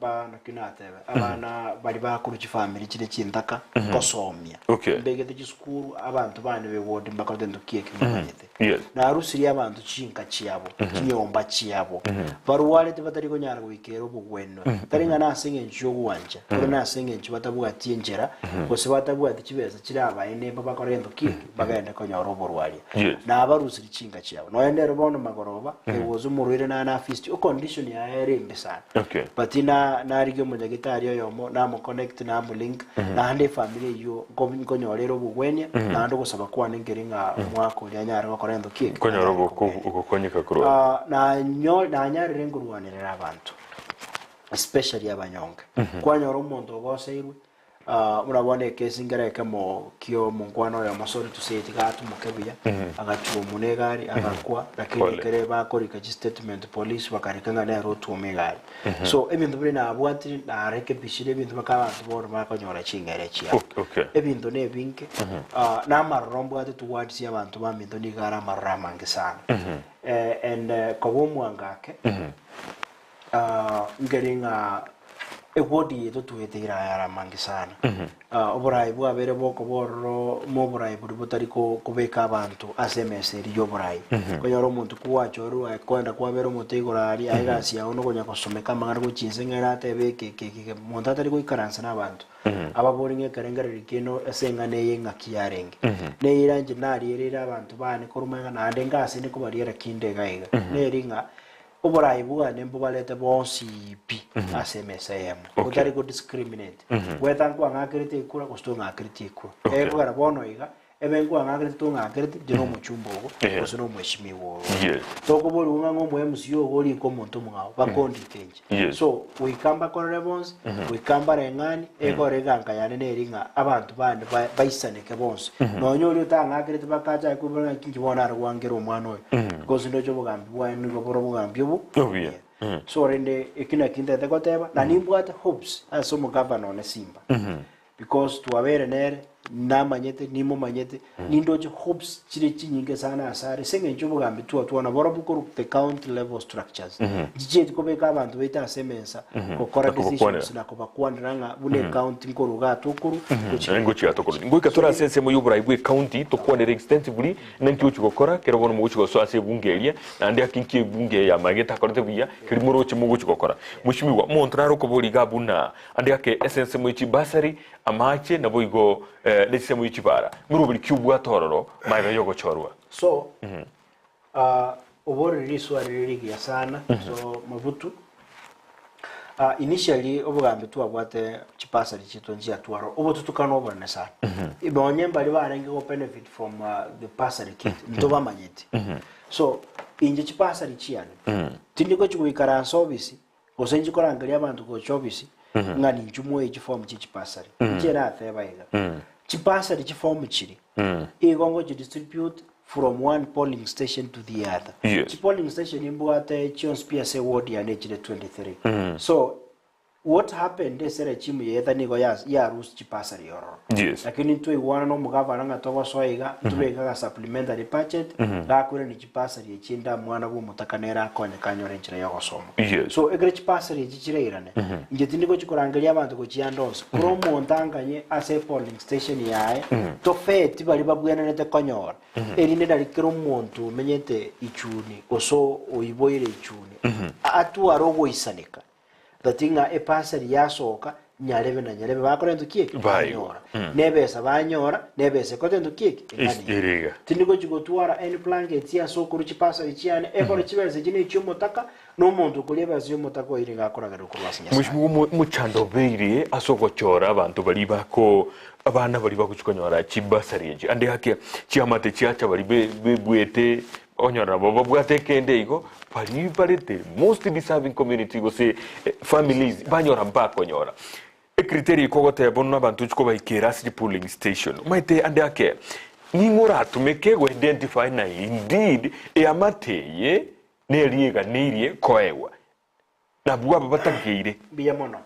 ba nakinate abana bali bakuru chifamily chile chindaka kosomya. Okay. Mbegete chiskuru abantu bana be wodi mbakotendo kieke mbamanyete. Yes. Na arusiri abantu chinka chiyabo chinyomba chiyabo baruwale tebatari ko nyara wikero bugweno taringa na singe njogu wanja ko na singe nchibatabuga tienjera ko sebatabuga tichibeza kiraba ene baba korendo kieke bagenda ko nyoro borwali na abarusiri chinka chiyabo no ende robono magoroba ewozo murwire na fist o condition ya erembe sana. Okay. Patina na rigyo mudagitari yomo na mo connect na mo link na hande family yo ko nyorero bugwenya na ndo gusaba kwa ngeringa mwako ya nyara ko korendo kieke konyoro ukukonyeka kuro na nyari renguruwanirira abantu especially abanyonga kwanyoro umuntu boseirwe murabone kesi ngereke mo kio mungwano ya masori tuseti gatu mukebuya agachuo munegari agakwa lakini kere bakorika statement police bakarikanga na rotu omegari so ebintu biri na abwati na reke bishire ebintu bakabantu boro bakonyora chingere chia ebintu ne binke na marombo ati towards abantu baminto ni gara marama ngesana and kobomwangake ngeringa ewodi yetu tuwetera yara mangi sana oborai bwa bere boko borro mo borai butari ko kubeka abantu SMS riyo borai konyoro muntu kuwacho ru akwenda kwa bere mutegorari aigasi ya ono konya kosomeka mangara ko chinsengera tebe ke muntu atari ko ikaransa nabantu ababoringe karengera rikeno esengane yenga kiyarenge ne iranje nari erera abantu bane korumenga na ndengasi ne kubariera kinde gaiga ne ringa oborai buga nembo balete bonsi pi asemesem utari go discriminate whether ngo ngakirite ikura kosto ngakirite ikura ego gara bono iga ebengo ngakirite to ngakirite dino muchumbo kosto no mweshimiwo to ko boli unga ngo MCO goli ko muntu mngao bakondi kenje so we kamba correbons we kamba rengani ego reganga yane neringa abantu bande baisaneke bonse no nyori utangakirite bakaja kubona kinjibona arwangero umwana oyo because ndo cyo bugambi bwani ngo boro bugambi bu so rende ekina kinda tekoteba na nimbwata hopes aso mu governor ne Simba because to avere nere na manyete nimo manyete nindoje hopes chire chinyinge sana asare senge njubo gambi tuona bora bukuru the county level structures jije tikobeka abantu beta semensa ko kora decisions na ko bakwandanga bune county nkuru gatukuru ngochi gatukuru ngoika tora sense mu yubura ibwe county to kwandere extensively nanti uchikokora kero bono mu uchiko ase bungeria andi akinki bunge ya mageta korete buya kiri muro chi mu uchikokora mushimiwa montraro ko boli gabuna andi ake essence mu ichibasari amache na boigo lese mu ichibara muri buri cyubwa tororo maibe yogo chorwa so obori riswa ririgia sana so mavutu initially obugambe tuabwate chipasari chitonjia twaro obotutukano obone sana ibonye mbali barange go benefit from the pasari kit ndoba manyeti so inje chipasari chiane tindiko chikuikara service osenji korangalia abantu ko service ngani njumo ejiform chichipasari njera atheba iga chipasari chiform chiri igongo distribute from one polling station to the other. Yes. Polling station imbuate Chions PSA ward ya nechile 23. So what happened they said chimu yetha nigo ya rus chipasari yoro. Yes. Lakini tu iwana no mugavana nga towa soiga tuweka ga supplementary budget gakure ni chipasari yechinda mwana bu mutakanera konye kanyore nchira yogo somo. Yes. So egre chipasari yechichire irane. Njeti niko chikurangalia abantu ko chiandonso. Promo ntanganye ase polling station yae to feti bali babuyana nete konyora. Erine dalikero muntu menyete Ichuni oso oiboire Ichuni. Atu arogo isanika. Datinga epasari yasoka nyarebe na nyarebe bakora ndukiye banyora nebesa banyora nebese kote ndukiye iriga tindiko chigotwara any blanket ya sokuru chipasari chiane ekore chibeze jine cyomotaka no muntu kuleba ziyomotaka iriga akora garo kurwasinya mushmu muchando beire asoko chora abantu bali bako abana bali bakuchikonyora chibasari enje ande hake chiamate chiacha bali bebwete onyora bobo bwatekende igo pali the most deserving community go se families banyora bakonyora e criteria kogote bonna bantu chiko baikera si polling station maite ande ake ningora tumeke go identify na indeed e amateye neriega nirie koewa na bwa batangeire biya mono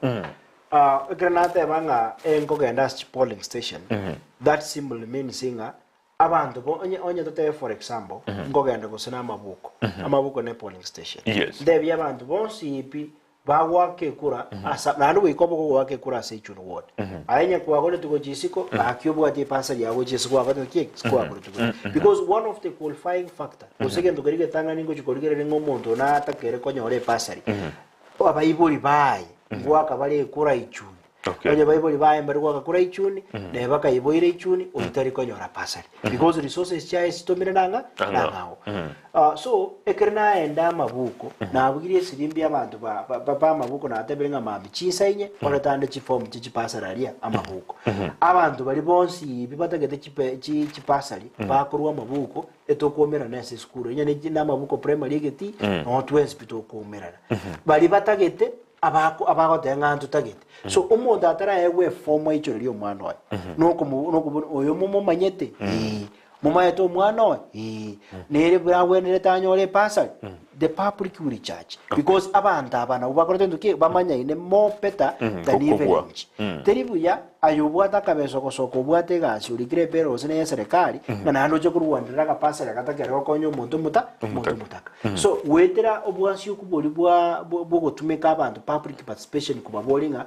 granate banga engo genda polling station that symbol means singa abantu onye tote for example ngogenda gusena amabuko ne polling station debi abantu bonsi ipi bagwake kura asa nanu wikobo ko wake kura se Ichuni ward ayenya kwa gole tuko jisiko akyobo ati pasari yawo jisiko abato ki kwa gole tuko because one of the qualifying factor usegendo gerige tanga ningo chikorigere ngomuntu na atakere konyore pasari abayibuli bayi ngwaka bali kura Ichuni Onye Bible baye mbarwa kura Ichuni ne baka iboire Ichuni utari konyora pasari because resources cha isitomira nanga nangao so ekerna enda mabuko na abugire sirimbi abantu ba mabuko na ateberenga mambi chisainye oratande chiform chichipasararia amabuko abantu bali bonsi bibatagete chipasari bakurwa mabuko etokomera nese skuru nyane na mabuko primary geti no twes bitokomera bali batagete abago tenga ntutagete so umuntu atara yewe form icho lyo mwana wa noko oyo mumo manyete mumayeto mwana wa nere bwawe nere tanyore pasa the public will charge because abantu abana ubakora tenduke bamanya ine mo peta than even teribuya ayubwa takabeso kosoko bwate gasi urikire pero sene serikali na nando cyo kurwandira ka pasa yakatakera konyo muntu mutaka so wetera obwasi ukuboli bwo gotumeka abantu public participation kubabolinga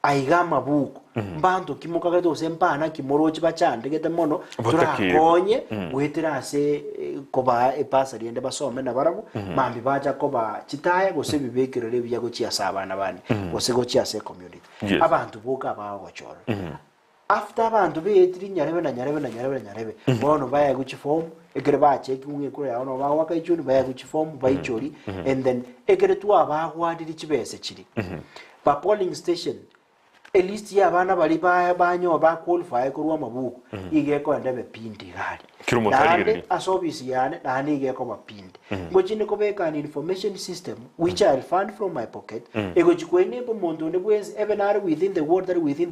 aigama buko mbantu kimoka gato sempana kimorochi bachande gete mono turakonye wetera ase koba epasa riende basome na barabu mambi baja koba chitaya gose bibekere bya go chiasa abana bani gose go chiase community abantu boka bawo choro after abantu betri nyarebe bono baya guchi form ekere ba check unge kure ya ono ba waka ichuni baya guchi form ba ichori and then ekere tu abagwadiri chibese chiri ba polling station at least ya bana bali banyo ba qualify kurwa mabuku igeko ndebe pindi gali nande asobisi yane nani igeko mapindi ngojine kobeka an information system which I'll fund from my pocket ego chikwene po mondo ne bwezi even are within the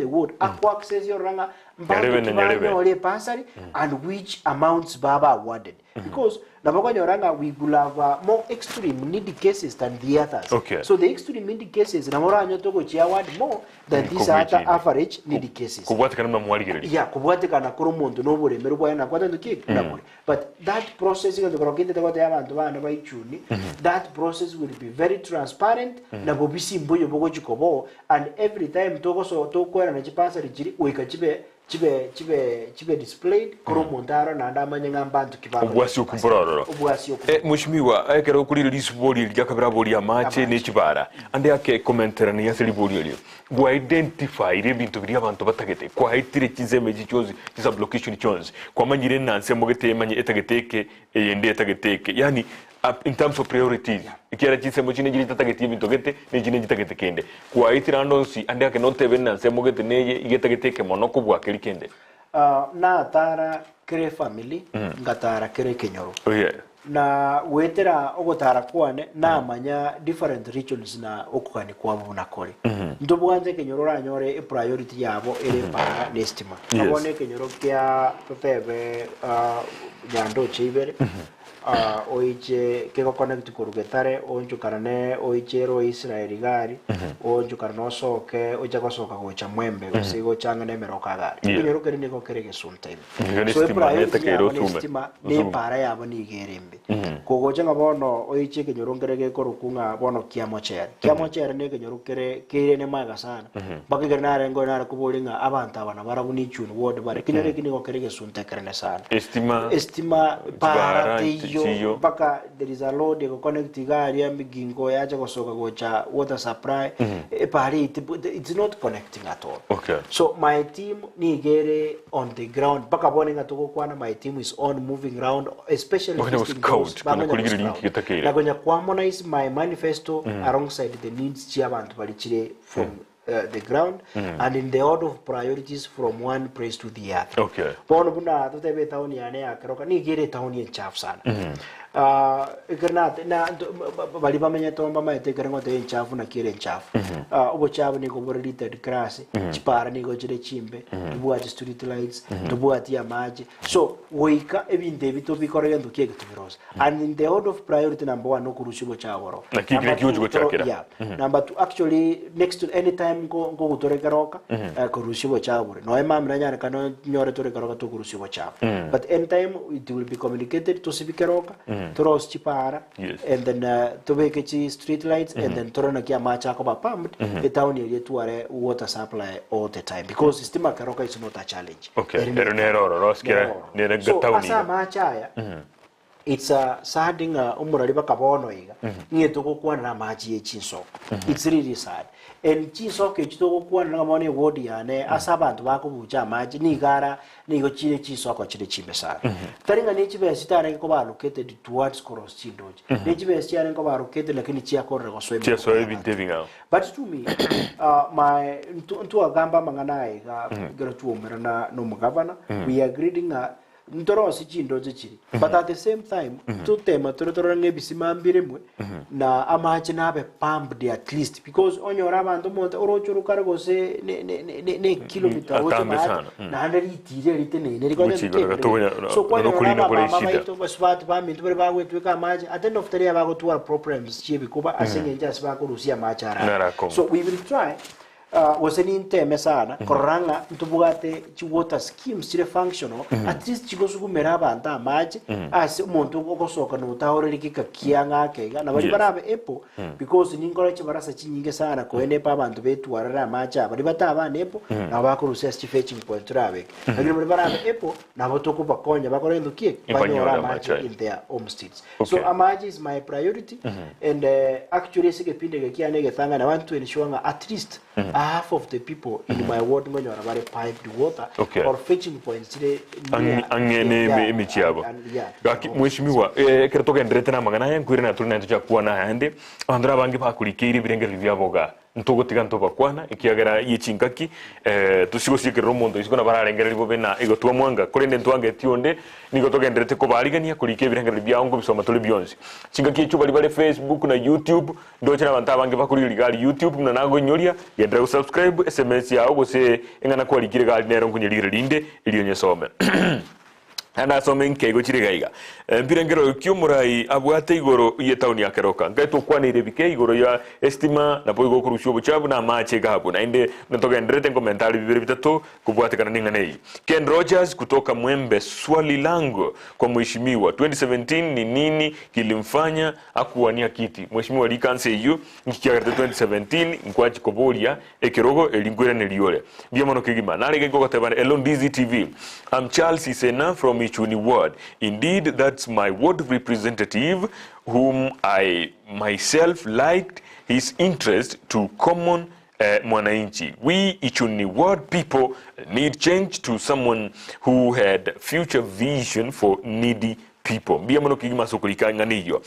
ward akwa access your ranga mbanyo ole pasari and which amounts baba awarded because nabakwanyoranga we will have more extreme needy cases than the others. So the extreme needy cases namoranyo toko chi award more than these other average needy cases. Kubwatikana na mwaligereri. Yeah, kubwatikana kuri omuntu noburemere bwana kwatando kiki nakuri. But that process is going to abantu bana ba Ichuni. That process will be very transparent na bobisi mboyo bogo chikobo and every time toko so toko na chipasari chiri weka chibe displayed kuro montaro na ndamanya ngambantu kibabo ubwasi ukumbororo mushimiwa ekero kuri lisboli lyakabira boli amache ne kibara ande yake commentera ni yaseli boli lyo bwa identify ibintu biri abantu batagete kwa hitire kizeme gichozi kiza blockation chonzi kwa manyire nanse mogete manye etageteke yende etageteke yani in terms of priorities ikiara chisemo chine jiri tatagete ibintu gete ne jine gitagete kende kwa hitira andonsi ande yake notebe nanse mogete neye igetageteke monoko bwa kelikende na tara kere family ngatara kere kenyoro na wetera ogotara kwane na manya different rituals na okukani kwabo nakore ndobwanze kenyoro ranyore priority yabo ere para nestima abone kenyoro kya totebe nyando chibere oiche keko connect kurugetare onju karane oichero Israeli gari onju karano soke oja kosoka gocha mwembe gosigo changa ne meroka gari kenyoro kere niko kerege sometime so estima ne para yabo ni gerembe kogocha ngabono oiche kenyoro kerege korukunga bono kiamocher ne kenyoro kere ne maga sana bakigere nare ngo nare kubolinga abantu abana barabuni chuni wode bare kenyoro kiniko kerege sometime kerene sana estima para baka there is a load go connect gari ya migingo yaje kosoka gocha water supply pari it's not connecting at all. So my team ni gere on the ground baka boninga toko kwana my team is on moving around especially nagonya harmonize my manifesto alongside the needs chi abantu balichire from the ground and in the order of priorities from one place to the other. Bono buna totebe taoni ane akaroka ni gere taoni enchafu sana. Ikarnate na bali bamenya tomba maite karango te enchafu na kire enchafu. Obo chabu ni go limited class, chipara ni go chire chimbe, tubu ati street lights, tubu ati amaji. So woika ebinte bito bikore ndo kege tubirosa. And in the order of priority number 1 no kurushibo chaworo. Na kigire kiujugo chakira. Yeah. Number 2 actually next to any time go utore karoka kurushibo chawore. No ema mranya kano nyore tore karoka to kurushibo chawo. But anytime it will be communicated to sibikaroka. Toros chipara and then to make street lights and then torona kia macha ko ba pumped the town area to are water supply all the time because stima karoka is not a challenge. So asa macha it's a sading umurali bakabono iga ngeto ko kwa na maji echinso it's really sad and chinso ke chito ko na mone wodi yane asa bantu bako buja maji ni gara ni go chire chinso ko chire chimbe sana taringa ni chibe sitare ko ba located towards cross chindoji ni chibe sitare ko ba located lakini chia ko rego so but to me my to agamba manganae ga gratu merana no mugavana we are greeting ntoro sichindo chiri but at the same time to tema toro nge bisimambiremwe na amache nabe pumped at least because onyora abantu monte orochuru kargo se ne kilometer wote na handari tire rite riko so kwa no kulina kule shida to basvat ba mintu bari bagwe tweka amache at the end of the day abago tuwa problems chibi kuba asenye just ba kurusia machara so we will try waseni inteme sana koranga ntubugate chi water schemes chire functional at least chigosuku meraba anta maji as umuntu okosoka no tawore kika kianga kega na bari barabe epo because ningora chibarasa chinyinge sana ko ene pa abantu betu warara macha bari bataba nepo na bakurusia fetching point rabe agire bari barabe epo na botoko bakonya bakorendo kie banyora maji in their homesteads. So amaji is my priority and actually sike pinde kia nege thanga na want to ensure at least half of the people in my ward when you are very piped water or fetching points angene michiabo gaki mweshimiwa keretoka ndrete na magana ya kwire na tulina tucha kuwa na hande andra bangi bakurikiri birengeri byaboga ntugotiga ntoba kwana ikiagera yichinkaki tusigo sikero mondo isiko na bararengera libo bena igotwa mwanga kurende ntwange tionde nigotoka ndrete ko barigania kurike birengeri byongo bisoma tuli byonse chinkaki echo bali Facebook na YouTube ndoche na banta bangi bakuriri gali YouTube na nago nyoria yendra subscribe SMS yao bose engana ko alikire gali nero kunyirire linde iliyo nyesome ana somen kego chirigaiga mbirengero kyumurai abwate igoro ye town ya Keroka ngaito kwanire bike igoro ya estima na boigo kurusho buchabu na mache gabu na inde natoka ndrete komentari bibiri bitatu kubwate kana ninga nei Ken Rogers kutoka Mwembe swali langu kwa mheshimiwa 2017 ni nini kilimfanya akuwania kiti mheshimiwa likanse hiyo nkikiagarte 2017 nkwachi koboria ekerogo elingwera neliole bia mono kigima nalege go tabana Elon Ndizi TV I'm Charles Isena from Ichuni ward. Indeed, that's my ward representative whom I myself liked his interest to common mwananchi. We Ichuni ward people need change to someone who had future vision for needy people. Biamono kigima sokulika nganiyo.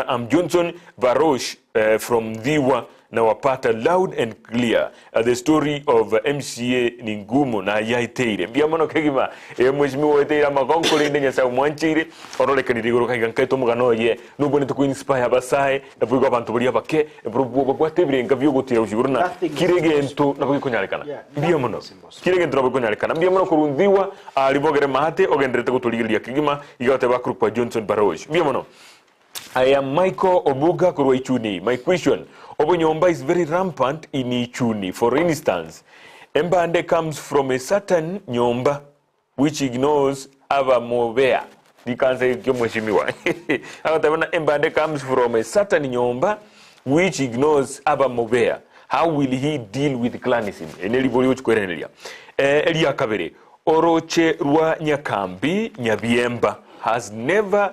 I'm Johnson Varosh from Dhiwa. Now apata loud and clear the story of Mca Ningumo na yaiteire biamono kegima mheshimiwa yaiteira makonkole ndenya sa mwanchire orole kanirigoro kangaito mugano ye nubone to inspire basaye na bwigo abantu buri abake bwo bwatebire ngavyo gutira ushiguruna kiregento nabwo konyalekana biamono kiregento nabwo konyalekana biamono kurundiwa alibogere mahate ogendrete gutuligiria kigima igate bakuru kwa Johnson Barosh biamono I am Michael Obuga kurwa Ichuni. My question, Obonyomba is very rampant in Ichuni. For instance, Embande comes from a certain Nyomba which ignores Ava Movea. You can't say Kyomweshimiwa. Embande comes from a certain Nyomba which ignores Ava Movea. How will he deal with clanism? Eneli boli uchkwerenelia. Elia Kabere. Oroche Rwa Nyakambi Nyabiemba has never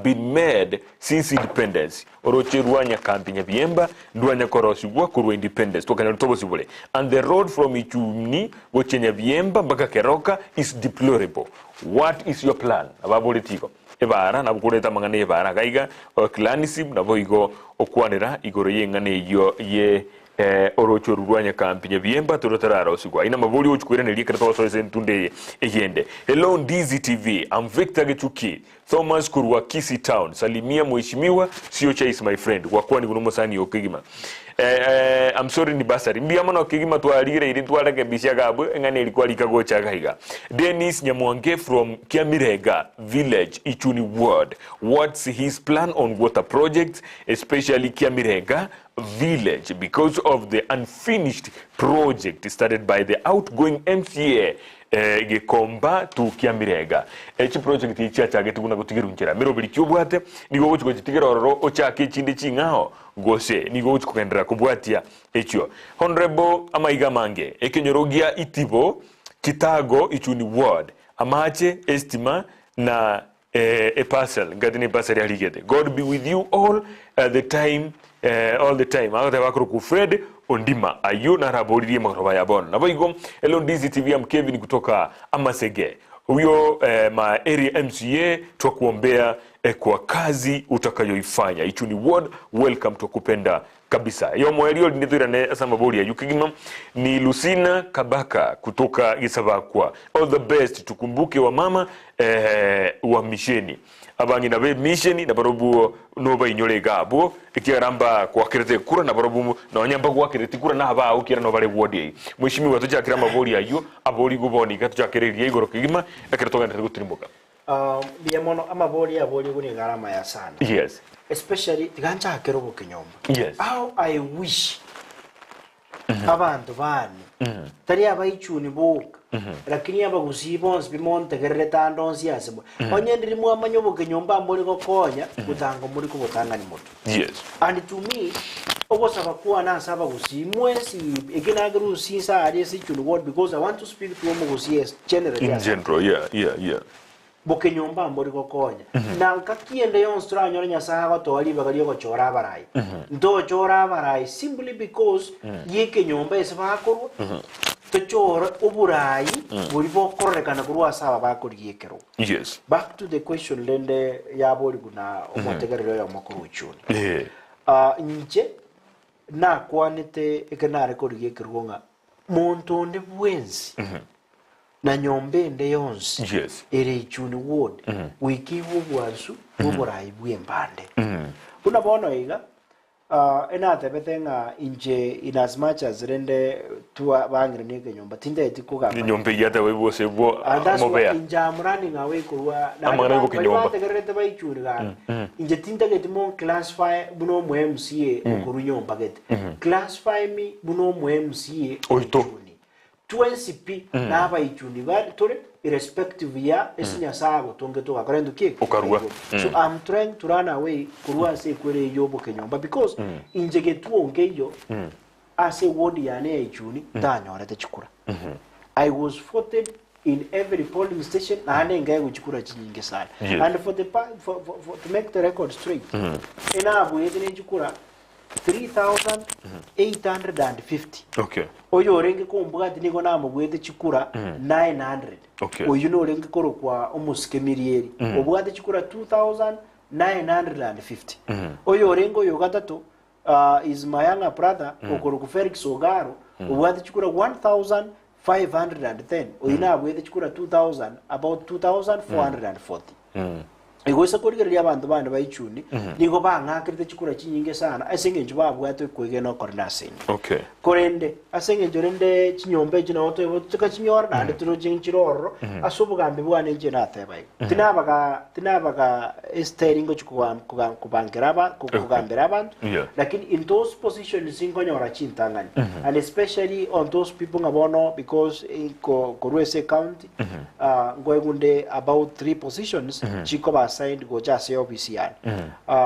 been made since independence. Oroche Rwanya Kampi Nyabiemba, Rwanya Korosi Wakuru independence. And the road from Ichuni, Woche Nyabiemba, Baka Keroka is deplorable. What is your plan? Ababolitigo. Evara, Nabukureta Mangane Evara, Gaiga, or clanism, Navoigo, Okwanera, Igore Ngane, ye. Orocho Rwanya Kampi Nyabiemba Torotararo Sugwa. Ina mavoli uchkwirene liya karatoso sentunde eyende. Hello Ndizi TV. I'm Victor Gechuki. Thomas Kurwa Kisi Town. Salimia mheshimiwa Siocha is my friend. Wakwani kunumo sani okigima. I'm sorry ni basari. Mbia mana okigima tuarire ili tuarake bishagabu. Ngane ilikuwa likago chagaiga. Dennis Nyamwange from Kiamirega Village, Ichuni Ward. What's his plan on water projects, especially Kiamirega Village, because of the unfinished project started by the outgoing MCA Gekomba to Kiamirega. Each project ichacha getuguna gutigirunjira. Mero bili cyubwate nigo gucyo gitigera ororo ochake chinde chingao gose nigo gucyo kwendera kubwatia echo. Honorable Amaiga Mange Ekenyorogia Itibo Kitago Ichuni Ward Amache Estima na a parcel gadine parcel ya ligete. God be with you all the time. All the time. Agate bakuru ku Fred Ondima ayo na rabori makroba ya bon. Naboigo Elon Ndizi TV am Kevin kutoka Amasege. Huyo ma area MCA tukuombea kwa kazi utakayoifanya. Ichuni Ward welcome tukupenda kabisa. Yo moelio ndithira ne asamba bori ya yukigima ni Lucina Kabaka kutoka Gisabakwa. All the best tukumbuke wa mama wa misheni. Abangi na be misheni na barobu nova inyole gabo ikiramba kwa kirete kura na barobu na wanyamba kwa kirete kura na aba ukira no bale wodi mwishimi watu cha kiramba bori ayo abori guboni katu cha kireri igoro kigima akiretoga ndete gutimboka biamono ama bori guni garama ya sana. Yes, especially tigancha kerobo kinyomba. Yes, how I wish abantu bani tari abaichuni boka lakini abagusibons bimonte gereta ndonsi yasebo onye ndiri mu amanyobo kenyomba mboli gokonya kutango muri kubotanga ni moto. Yes, and to me obosaba kuwa na saba gusimwe si ekinagru sinsa ari si chuni word because I want to speak to omo gusies generally in general. Yeah. boke nyomba mbori gokonya na nkakiende yonstra nyore nyasaha gotwali bagali gochora barai ndo chora barai simply because yeke nyomba esbakorwa tochora oburai buri bokorekana kurwa saba bakoriekero. Yes. Back to the question lende yabori guna omotegerero ya makuru Ichuni. Nje na kwanete ekenare koriekero nga muntu ndi bwenzi na nyombe nde yonsi ere Ichuni ward wiki bubwansu buburai bw'Embande kuna bono iga ena tebetenga inje in as much as rende tuwa bangire neke nyomba tinde etikuga nyombe yata webose bo mobea inja running away kurwa na bategerete ba Ichuni ga inje tinde getimo classify buno mu MCA kuru nyomba gete classify me buno mu MCA Ichuni 20p na ba Ichuni ba tore irrespective ya esinya sabo tonge to akarendo ki okarwa so I'm trying to run away kurwa se kwere yobo kenyomba because injege tuo ngeyo ase wodi ya ne Ichuni tanyora te chikura I was voted in every polling station na ane ngai kuchikura chinyinge sana and for to make the record straight ina abu yedene chikura 3,850. Okay. Oyo renge ko mbugati niko na mugwete chikura 900. Okay. Oyo no renge koro kwa omusike miliyeri. Obugati chikura 2,950. Oyo rengo yo gatatu is my younger brother okoro ku Felix Ogaro. Obugati chikura 1,510. Oyo na bwete chikura 2,000 about 2,440. Igoisa korigeria abantu bandi ba Ichuni nigo bangakirite chikura chinyinge sana asenge nje babwate kwege no coordination. Okay. Korende asenge njorende chinyombe chino oto tuka chinyora na turo jinchiroro asubugambe bwane nje natebaye. Tinabaga esteringo kubangera abantu lakini in those positions ingonyora chintangani and especially on those people ngabono because Korwese county ngoegunde about 3 positions chiko assigned go just OBCN.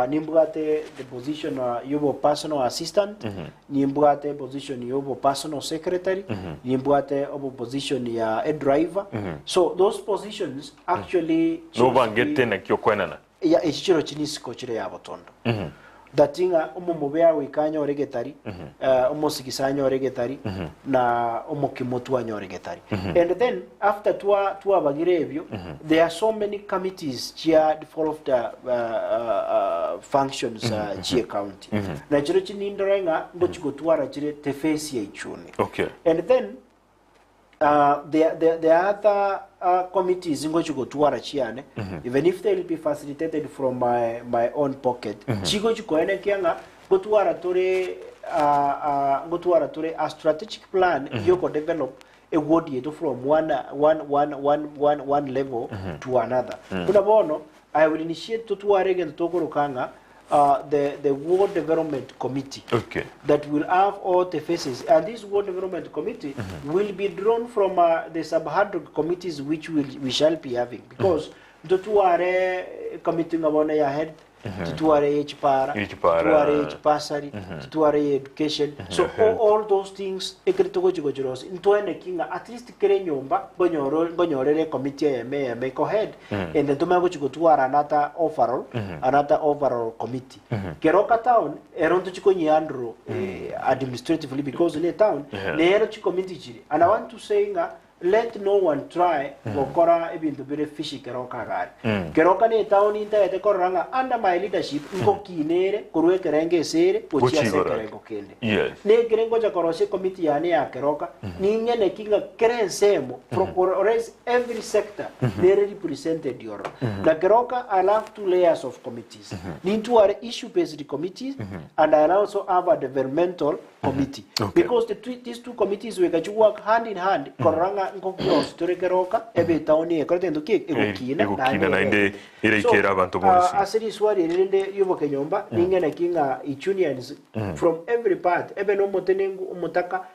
Nimbugate the position yubo personal assistant, nimbugate position yubo personal secretary, nimbugate obo position ya a driver. So those positions actually no bangete na kyokwenana. Ya ichiro chinisiko chire ya botondo. Datinga umumubea wikanya oregetari umusikisanya oregetari na umukimotu anyoregetari and then after tua bagirevyo there are so many committees chia for of the functions chia county na chiro chinindorenga ngochigotwara chire tefesi ya Ichuni. Okay. And then the other committees ingo chigotwara chiane even if they will be facilitated from my own pocket chigo chikoene kianga gotwara tore a strategic plan yoko develop a ward yeto from one level to another kuna bono I will initiate to tuarege tokoro kanga the World Development Committee that will have all the faces, and this World Development Committee will be drawn from the sub-100 committees which we shall be having, because the two are committee ngabona ya head, tutuare HPARA, tutuare HPASARI, tutuare education. So all those things ekritogo chigojiros intoene kinga at least kere nyomba gonyorere committee ya me go ahead and then tumago chigotuara another overall committee. Keroka town eronto chikonyandro administratively because in a town nero chicommittee chiri, and I want to say let no one try gokora ebintu bire fishy keroka gari keroka ne town inte koranga under my leadership ngokinere kurwe kerenge sere pochia sekerengo kende ne kerengo ja korose committee yani ya keroka ninge ne kinga kerensemo from every sector they represented your na keroka I have 2 layers of committees nintu are issue based committees and I also have a developmental committee because these 2 committees we can work hand in hand koranga ngokos turekeroka ebe tauni ekortendo ki egokina na inde irekera abantu bonsi asiri swari rende yubo kenyomba ningena kinga Ichunians from every part ebe no motenengu umutaka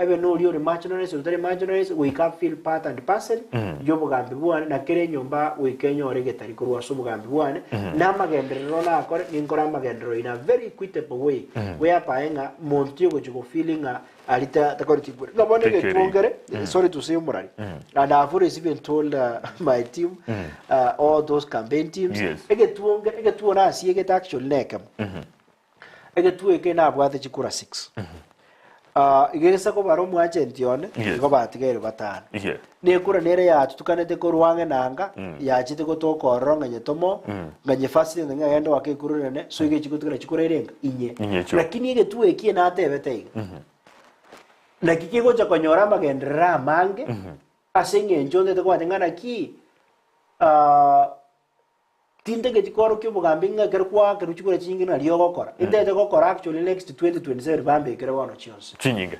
ebe no liore marginalized or marginalized we can feel part and parcel yobo gambi bwana na kere nyomba we kenyo regetari kurwa so gambi bwana na magendero na akore ninkora magendero in a very equitable way where paenga montio go feeling alita takoritibu ngabone ke tuongere sorry to say umurari and I've always even told my team all those campaign teams ege tuona asi ege actually nekam ege tueke na bwate chikura 6 igesa ko baro mu agent yone ko batigere batana ne kura nere ya tukanete ko ruange nanga ya chite ko to ko ronga nyetomo nganye fasili nga yendo wake kurune so ige chikutukira chikura irenga inye lakini ige tueke na tebete na kikiko cha konyora magendera mange asenge njonde to kwa ngana ki tinde ke chikoro kyo bugambinga kerkwa keruchukure chinyinga liyo gokora inde te gokora actually next 2027 bambe kere wano chionse chinyinga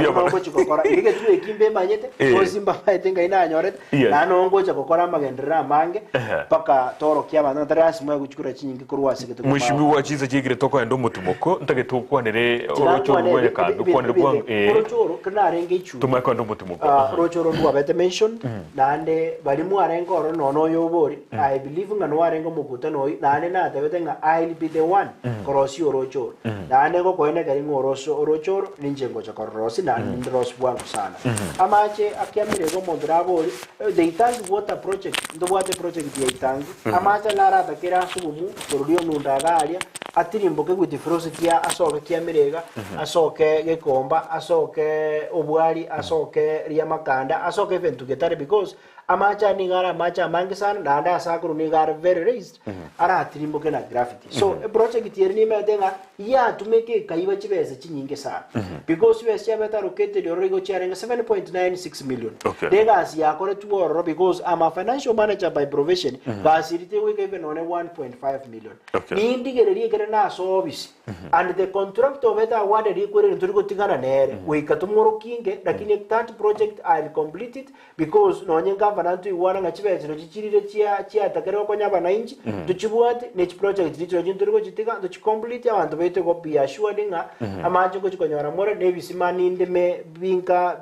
ngo chikokora ige tu ekimbe manyete ko simba faitenga ina nyorete na ngo chakokora magendera mange paka toro kya bana tarasi mwe kuchukura chinyinga kurwa sikete mwishimi wa chiza chigire toko endo mutumoko ntage tukwanere orochoro mwe ka dukwanere bwa orochoro kana renge chu tumako endo mutumoko orochoro ndwa bete mention nande bali mu arenga oro nono yobori I believe ngano arengo mukutano nane na tebetenga I'll be the one korosi orochoro nane ko koene kari ngoroso orochoro ninjengo cha korosi na ndrosi bwangu sana amache akiamire go mondrabo the Itangi water project ndo water project ya Itangi amache lara takira sugumu korudio nundagalia atirimboke with frost ya asoke kiamirega asoke gekomba asoke obwali asoke ria makanda asoke eventu getare because amacha ningara macha mangi sana nanda asakuru ningara very raised ara atirimboke na graffiti so a project yerni medenga ya tumeke kaiba chibese chinyinge sana because we are better located origo charenga 7.96 million degas ya kore tuoro because I'm a financial manager by profession basirite we given on 1.5 million ni indigere kere na service and the contract of it awarded equal to tingana nere we katumoro kinge lakini that project I complete it because no nyenga vanantu iwana ngachibeze no chichirire chia takero ko nyaba na inji tuchibwate ne project litro jinturiko chitika to complete abantu bete ko be assured nga amaje ko chikonyora more ne bisimani ndeme binka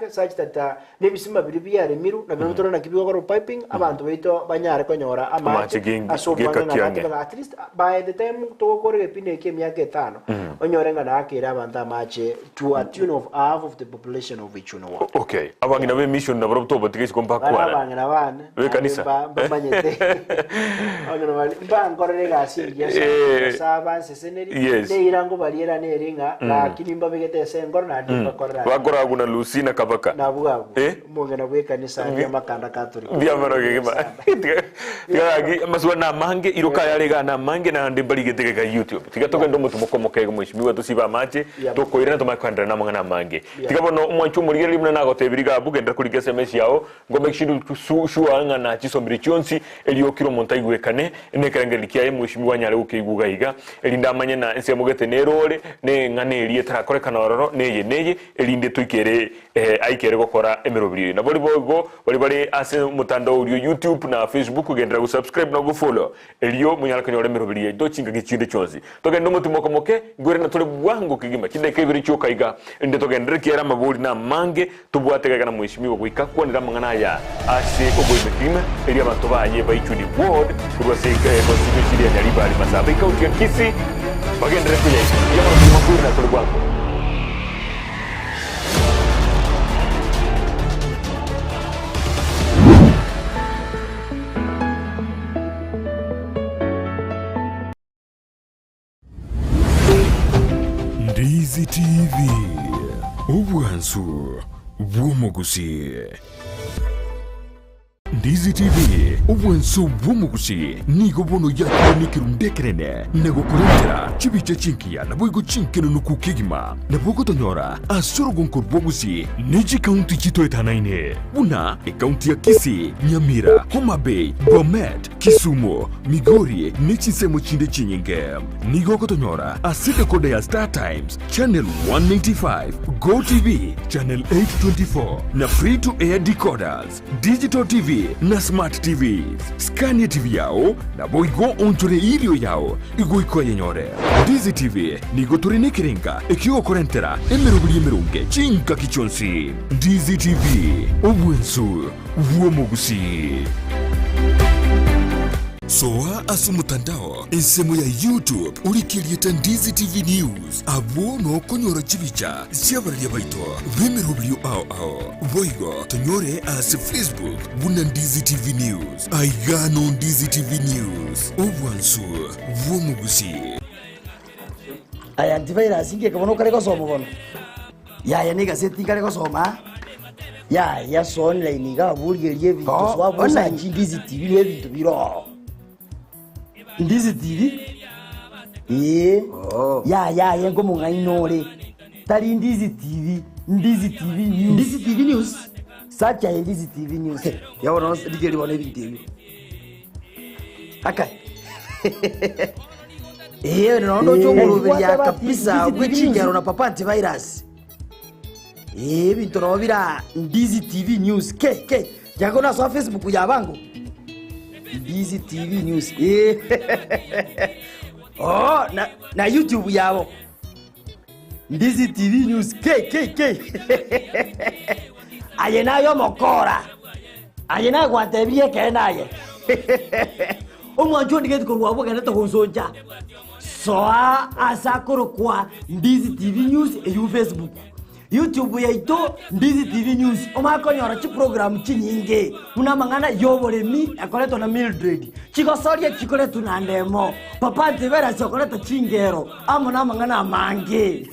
such that ne bisima biri ya remiru na binotoro na kibigo ko piping abantu bete banyare konyora amaje asobanga na at least by the time to ko re pine ke miaka 5 onyorenga na akira abantu amaje to a tune of half of the population of Ichuni. Okay abangina be mission na bro to botikisi kompa kwa abangina bana we kanisa banyete ogino bali bangorere gasi ya saba seseneri ne irango baliera ne ringa lakini mbabegete sengor na ndimba korra bakora kuna Lucina kabaka na bugabu mungena we kanisa ya makanda Catholic bia maroge gima yagi maswa na mange iroka yarega na mange na ndimba ligete ka YouTube tigatoke ndo mutumoko mokego mwishimiwa tusiba mache tokoira to makwandra na mangana mange tigabono mwanchu muri limna nago tebiriga bugenda kuri SMS yao ngo make sure shuanga na chisombiri chionsi eliokiro montaigwe kane nekerangeli kiaye mwishimiwa nyale ukiguga iga elindamanye na ense mugete nerole ne ngane elie tarakorekana ororo neye elinde tuikere aikere gukora emerobiri na boli boli ase mutandao uri YouTube na Facebook ugendera ku subscribe na ku follow elio munyala kanyore emerobiri do chinga gichinde chonzi togendo mutumoko moke gore na tole bwangu kigima kinde kebiri choka iga inde togendera kiera mabuli na mange tubwate kana mwishimiwa kuika kwonera mangana ya ase ogoimekima elia batobaye ba Ichuni ward kurwaseka constitution ya nyaliba ali masaba ikauti kisi bagendera kuya ya mutumoko na tole bwangu Ndizi TV Ubwansu Bwumugusi Ndizi TV Ubwansu Bwumugusi Nigo bono yako nikirundekerene Nego kurentera Chibicha chinkia na boigo chinkeno nukukigima Na bogo tonyora Asoro gonkor bwogusi Niji kaunti chito etanaine Buna kaunti ya Kisii Nyamira Homa Bay Bomet Kisumu Migori Nichisemo chinde chinyenge Nigo kotonyora Asite kode ya Star Times Channel 195 Go TV Channel 824 Na free to air decoders Digital TV na Smart TVs Scania TV yao na boigo ontore ilio yao Igo iko yenyore Ndizi TV Nigo turine kirenga Ekio korentera Emerubuli emerunge Chinka kichonsi Ndizi TV Ubwensu Uomugusi soa asumutandao ensemo ya YouTube ulikilieta Ndizi TV News abo no konyora chibicha siabaria baito bemerubrio ao voigo tonyore as Facebook buna Ndizi TV News aigano Ndizi TV News obwansu vomugusi aya antivirus inge kabono kare ko somo bono ya ni gazeti kare ko soma ya so online ga burgerie bintu swabo na Ndizi TV le bintu biro Ndizi TV ya ngo mungainore tari Ndizi TV News Ndizi TV News sacha Ndizi TV News ya wana digeri wana bintu akai nono chomurubya kabisa gwechingero na papa antivirus bintu robira Ndizi TV News ke yakona so Facebook yabango Ndizi TV News na YouTube yabo Ndizi TV News ke ayenayo mokora ayena gwatebie kenaye omwanjo ndigeti kurwabo kaneta konsonja soa asakoro kwa Ndizi TV News e Facebook YouTube yaito Ndizi TV News omakonyora chi program chinyinge muna mangana yoboremi akoleto na Mildred chigosoria chikoleto na ndemo papa antivirus akoleto chingero amona mangana mange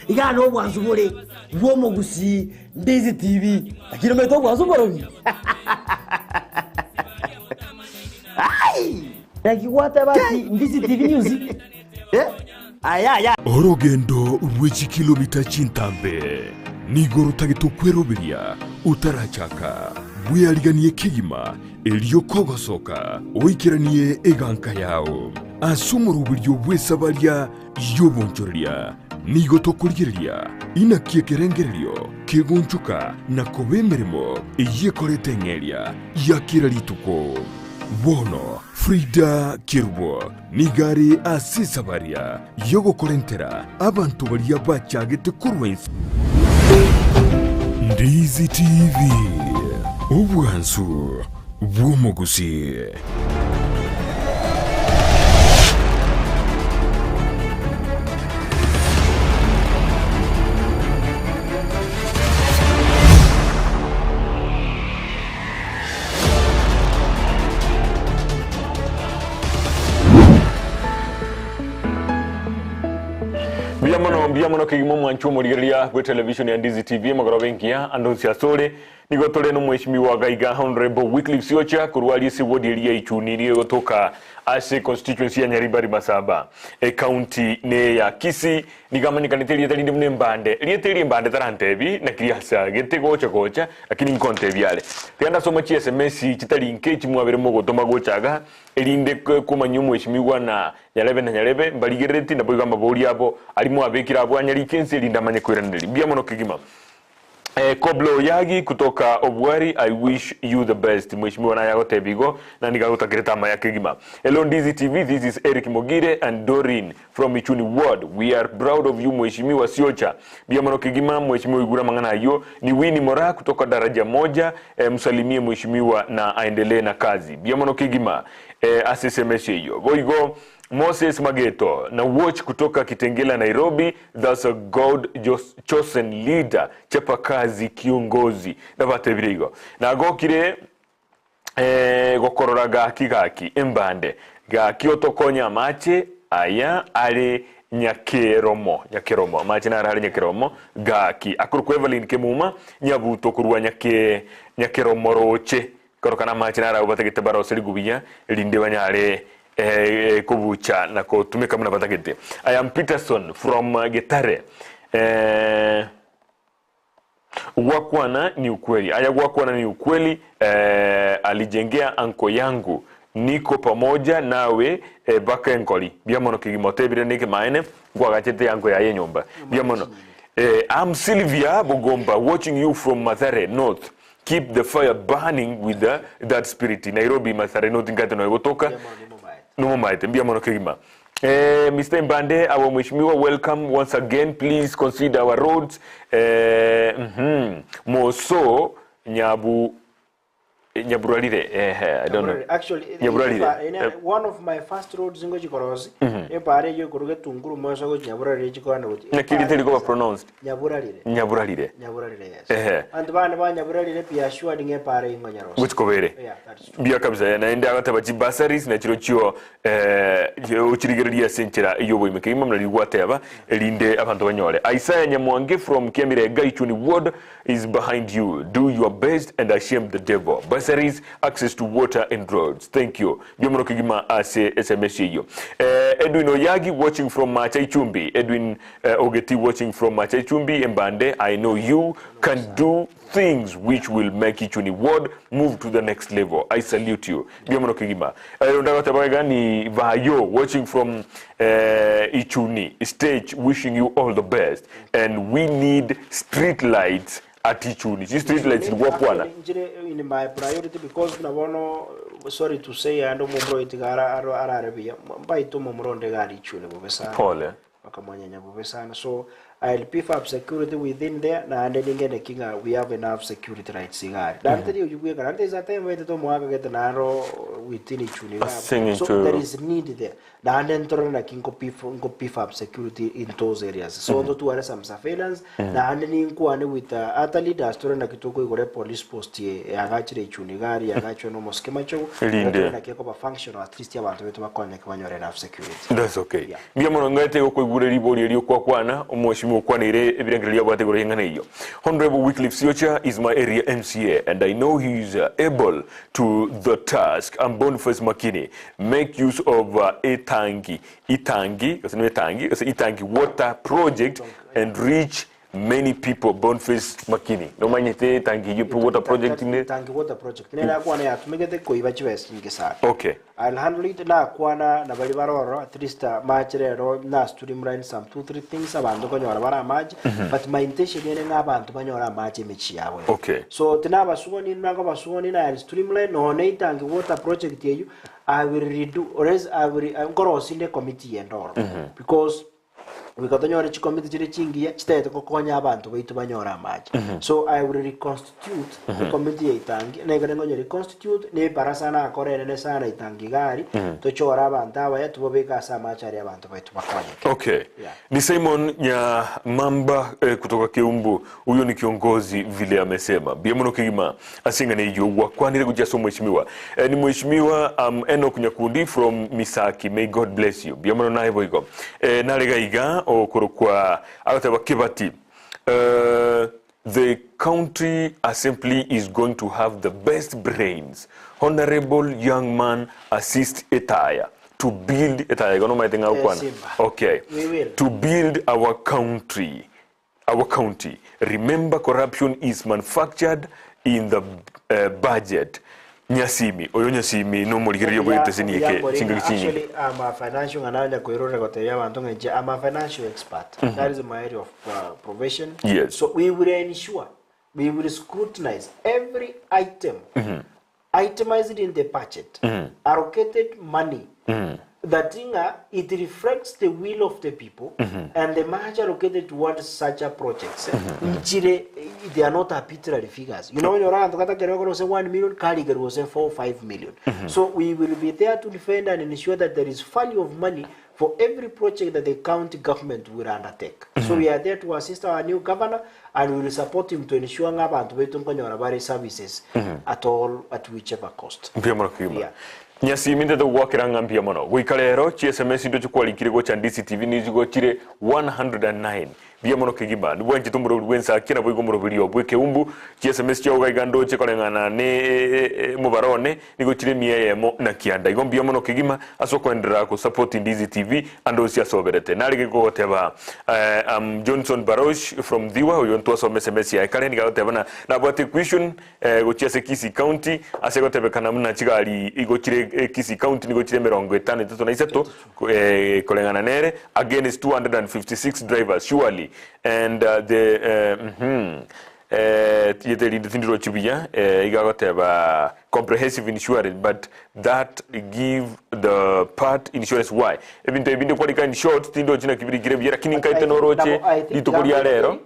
igano bwanzu bore bwo mugusi Ndizi TV akiro meto bwanzu borobi ai yakiwata bati Ndizi TV News aya orogendo rw'iki kilomita cy'intambe nigoro tagitokweroberia utarachaka bwiyariganiye kigima elyo kogosoka oikiraniye eganka yao asumuru buryo bwesa barya yobonchoria nigo tokuryeria inakie kerengererio kegonchuka na kobemeremo eyekorete ngeria yakira lituko bono Frida Kirbo nigari asisabaria yogo korentera abantu baria bachagete kurwensi Ndizi TV ubwansu bwomugusi Biamono kigimo mwanchu murigeria kwe television ya Ndizi TV magorobenkia andonsia sole nigotole no mheshimiwa Gaiga Honorable Wycliffe Siocha kurwali si wodi Mca Ichuni ni gotoka ase constituency ya Nyaribari Masaba county ne ya Kisi nigamanyika niteli yetali ndi Embande lieteli Embande tarantebi na kiriasa gete gocha lakini nkonte byale tianda soma chi SMS chitali nkechi mwabere mogo toma gochaga elinde kumanyu mheshimiwa na nyalebe mbaligereti na boigamba boli abo alimu abekira abo anyali kense linda manye kwiraneli biamono kigima Koblo Yagi kutoka Obwari, I wish you the best. Mheshimiwa na yago tebigo na nigauta tama ya kigima. Hello Ndizi TV, this is Eric Mogire and Doreen from Ichuni Ward. We are proud of you Mheshimiwa Siocha. Biamono kigima Mheshimiwa Igura mangana hiyo ni Winnie Mora kutoka daraja moja, msalimie Mheshimiwa na aendelee na kazi. Biamono kigima asisemeshe hiyo. Voigo Moses Mageto na watch kutoka Kitengela Nairobi, that's a God chosen leader, chapa kazi kiongozi na vatebirigo na gokire gokorora gaki Embande gaki otokonya mache aya ale nyakeromo mache na ale nyakeromo gaki akurku Evelyn Kemuma nyabuto kurwa nyakeromo roche korokana mache na ara ubategete baro seligubiya linde banyare kubucha na kutumika mna batakete. I am Peterson from Getare. Wakwana ni ukweli. Wakwana ni ukweli. Alijengea anko yangu. Niko pamoja nawe baka enkoli. Biamono kigimote bire nike maene. Kwa gachete anko ya yenyomba. Biamono. I'm Sylvia Bogomba watching you from Mathare North. Keep the fire burning with that spirit. Nairobi Mathare North ngate no egotoka. No maite biamono kigima. Mr. Embande, our mheshimiwa, welcome once again. Please consider our roads. Moso nyabu Nyaburalire, I don't know. Actually, one of my first roads in Gochikorosi, a pare you could get to Nguru Moso, Nyaburari, Nakiri pronounced Nyaburari. Nyaburalire. Nyaburari, and the one Nyaburari, be assuring a pare in Gonaros. Which covere? Yeah, that's true. Biakabza, and I got about Basaris, Natural Uchirigaria Centra, Yobo Mckim, whatever, Elinde Avantognole. Isaiah Nyamwange from Mca Ichuni ward is behind you. Do your best and shame the devil. Basaris, access to water and roads. Thank you. Biomorokigima ase SMS yo. Edwin Oyagi watching from Mca Ichuni. Edwin Ogeti watching from Mca Ichuni. Embande, I know you can do things which will make Ichuni ward move to the next level. I salute you. Biomorokigima. Ni Vayo watching from Ichuni stage, wishing you all the best. And we need street lights at Ichuni. Street lights in Wapwana. In my priority, because sorry to say, I don't know if Arabia, by Tomomron de Gari Chuni, so I'll beef up security within there. Now, and then we have enough security rights. There's a time where the get an arrow within Ichuni. So there is need there. Now, and then go beef up security in those areas. So, the two are some surveillance. Now, and then go with other leaders to run a Kitoko police post here. Actually, Chunigari, actually, no Moskemacho, and function or at least you want to connect when you're enough security. That's okay. Honorable Wycliffe Siocha is my area MCA, and I know he is able to the task. I'm Boniface Makini. Make use of Itangi water project and reach many people. Boniface Makini. No manyete Tangi you water project in it. Tangi water project. Okay. I'll handle it na kwana na balibaro at least machere na stream line some 2-3 things abantu konyora bara match, but my intention is na abantu banyora match mechi yawe. Okay. So tina basugoni nanga basugoni na streamline no na Tangi water project yeyu I will redo or else I will cross in the committee and all because we got the committee chingi state kokonya abantu baitu banyora match. So I will reconstitute the committee Itangi na ngana reconstitute ne parasana akore ne sana Itangi gari to chora abantu aba tubobeka sa match ari abantu baitu bakonya. Okay. Ni Simon ya mamba kutoka Ekeumbu, huyo ni kiongozi vile amesema. Biamunokigima asinga ne yo wakwanire kujaso mheshimiwa. Ni mheshimiwa Enoch Nyakundi from Misaki. May God bless you. Biamuno na hebo iko. Nalega iga okorokwa agataba kibati. The country assembly is going to have the best brains. Honorable young man assist Etaya to build Etaya. Okay. We will. To build our country. Our county. Remember, corruption is manufactured in the budget. Nyasimi, oyo Nyasimi no murigirio bwite sinike chinga chinyi. Actually, I'm a financial analyst koirore goteya bantu nje. I'm a financial expert. That is my area of profession. Yes. So we will ensure, we will scrutinize every item, itemized in the budget, allocated money. That it reflects the will of the people and the money allocated towards such a projects. They are not arbitrary figures. You know, when you're around, say 1 million, Kaligar will say 4 or 5 million. So we will be there to defend and ensure that there is value of money for every project that the county government will undertake. So we are there to assist our new governor and we will support him to ensure that services at all, at whichever cost. Yeah. Nyasimi ndeto wakiranga mpia mono. Wikalero, SMS ndo chukwali kirego cha Ndizi TV nizugo chire 109. Bia mono kigima. Nubwa nchitumuro uwensa kina bwiko muro video. Bwekeumbu, SMS cha uga igando chekolengana ne mubarone. Nigo chire miye mo na kianda. Igon bia mono kigima. Aso kuendera ku support Ndizi TV. Ando usia soberete. Narige ko teba. Johnson Barosh from Dhiwa. Uyon tuwa so SMS ya ekale. Niga teba na bwate question. Go chiase Kisi County. Ase go tebe kanamuna chigali. Igo chire Kisi County nigo chire merongo etane. Tato na isato. Kolengana nere. Against 256 drivers. Surely. And yete lindi tindiro chibia igagoteba comprehensive insurance, but that give the part insurance why ebintu kwalika in short tindo china kibiri girebyera kininka itenoroche litukolia lero.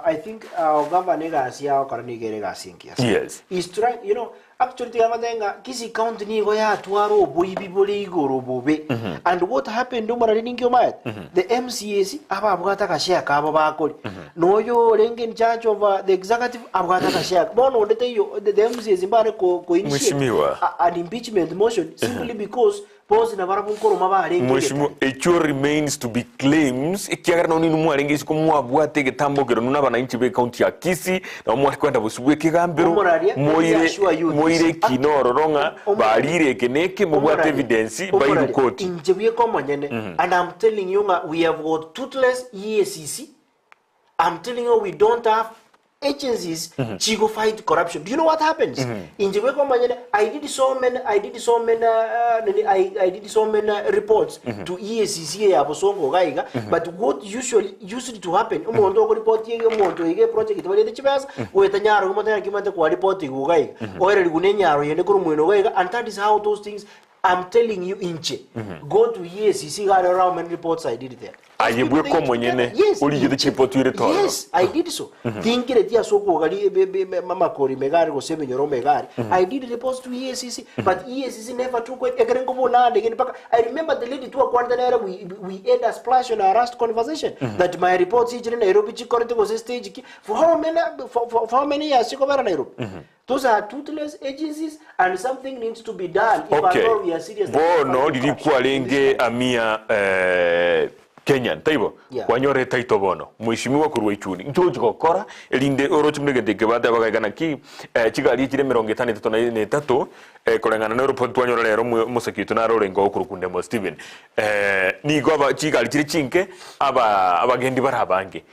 I think governor gasia okarnigere gasinkia. Yes, he's trying, you know, actually tigamathenga kisi county ni go ya twaro boibi bole igoro bobe. And what happened do mara ningyo mayat the MCAs ababwata kashia kabo bakoli noyo renge in charge of the executive abwata kashia bono odete yo the MCAs imbare ko initiate an impeachment motion simply because pose na barabu nkoro mabare Mheshimiwa Echo remains to be claims ikiagara no ninu mwarenge siko mwabwate getambo gero nuna bananchi be county ya Kisii na mwari kwenda busubwe kigambiro moire kinoro ronga barire keneke mubwate evidence by court injebuye komonyene. And I'm telling you we have got toothless EACC. I'm telling you we don't have agencies to fight corruption. Do you know what happens? In Jamaica, I did so many reports to EACC but what usually to happen report project and that is how those things. I'm telling you, Inche, go to EACC, around many reports I did there. Yes, I did so. Think it so Mama Kori Megari was 7 year old Megari. I did reports to EACC, but EACC never took it. I remember the lady to a quarter we had a splash on our last conversation that my reports in Nairobi was a stage for how many years you cover Nairobi. Those are toothless agencies, and something needs to be done if we are serious. Bono lilikualenge amia Kenyan taibo kwanyore taito bono Mheshimiwa Kurwa Ichuni njoji kokora elinde orochi mnegedeke bada bagana ki kigali kire 53 kolengana na report twanyora lero musakito na rorengo okurukunde mo Steven ni goba kigali kire chinke abagendi barabange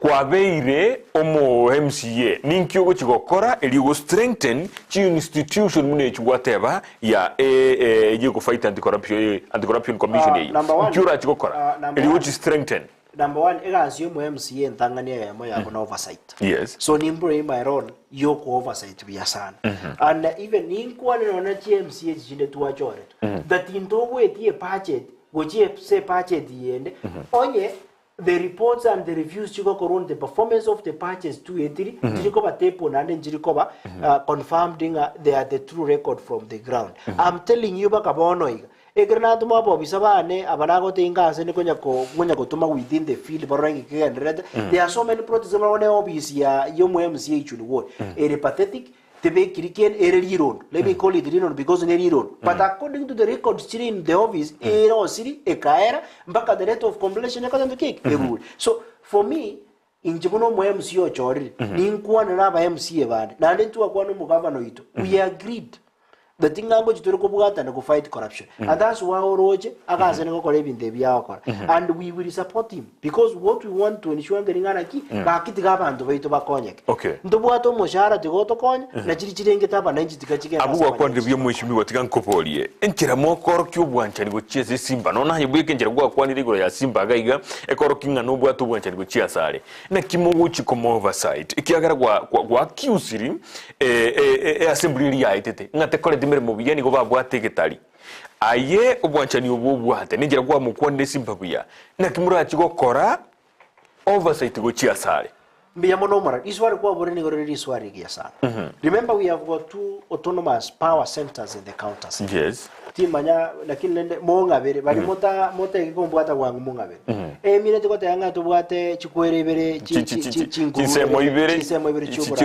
kwa beire omo MCA ninkyogo chigokora eligo strengthen chi institution mune chigwateba ya yego fight anti-corruption commission kyura chigokora eligo chi strengthen. Number one, egas yo mo MCA ntangania ya mo ya kuna oversight. Yes. So nimbre my role yo ko oversight biasana. And even ninkwane na MCA jinde tuwachore. That indogo etie budget goje se budget yende onye the reports and the reviews chiko the performance of the patches 283 chiko ba tepo na chiko ba confirmed they are the true record from the ground. I'm telling you baka bono iga egrana tuma bo bisabane abanago tinga ase ne konya kutuma within the field barangi kende. There are so many protests around office ya yo mo MCA Ichuni ward pathetic. Let me call it Riron because it's Riron. But according to the records in the office, City, Ekaera, Baka the rate of completion, the cake. So for me, in Jabuno MCO Chori, Ninkwan and Abba MCA van, Naden to a Quanum governor, we agreed. The thing I'm going to go and go fight corruption. And that's why Roger, and we will support him because what we want to ensure getting anarchy, Kakitaba the way to Bakonic. Okay. The water Moshara to go to coin, Najiri get up and Najika. Abu upon the Mushmi Tigan and Kiramo Korku one and with Chess Simba. No, I weekend Jaguar quantity Simba Gaiga, a Koroking and Nobu to one and with Chiasari. Nakimo Wuchi come oversight. Ikiagara Q-Siri, assembly, not the mubigeni go babwate ketali aye obwanchani obubwate ninjira kwa mukwande simbabuya na kimura chigokora oversight go chiasale mbiya monomara iswari kwa boreni go iswari giasana. Remember we have got 2 autonomous power centers in the counties. Yes. Timanya lakini nende monga bere bali mota ikombwata wangu monga bere mine tiko tanga tubwate chikwere bere chinsemo ibere chibwa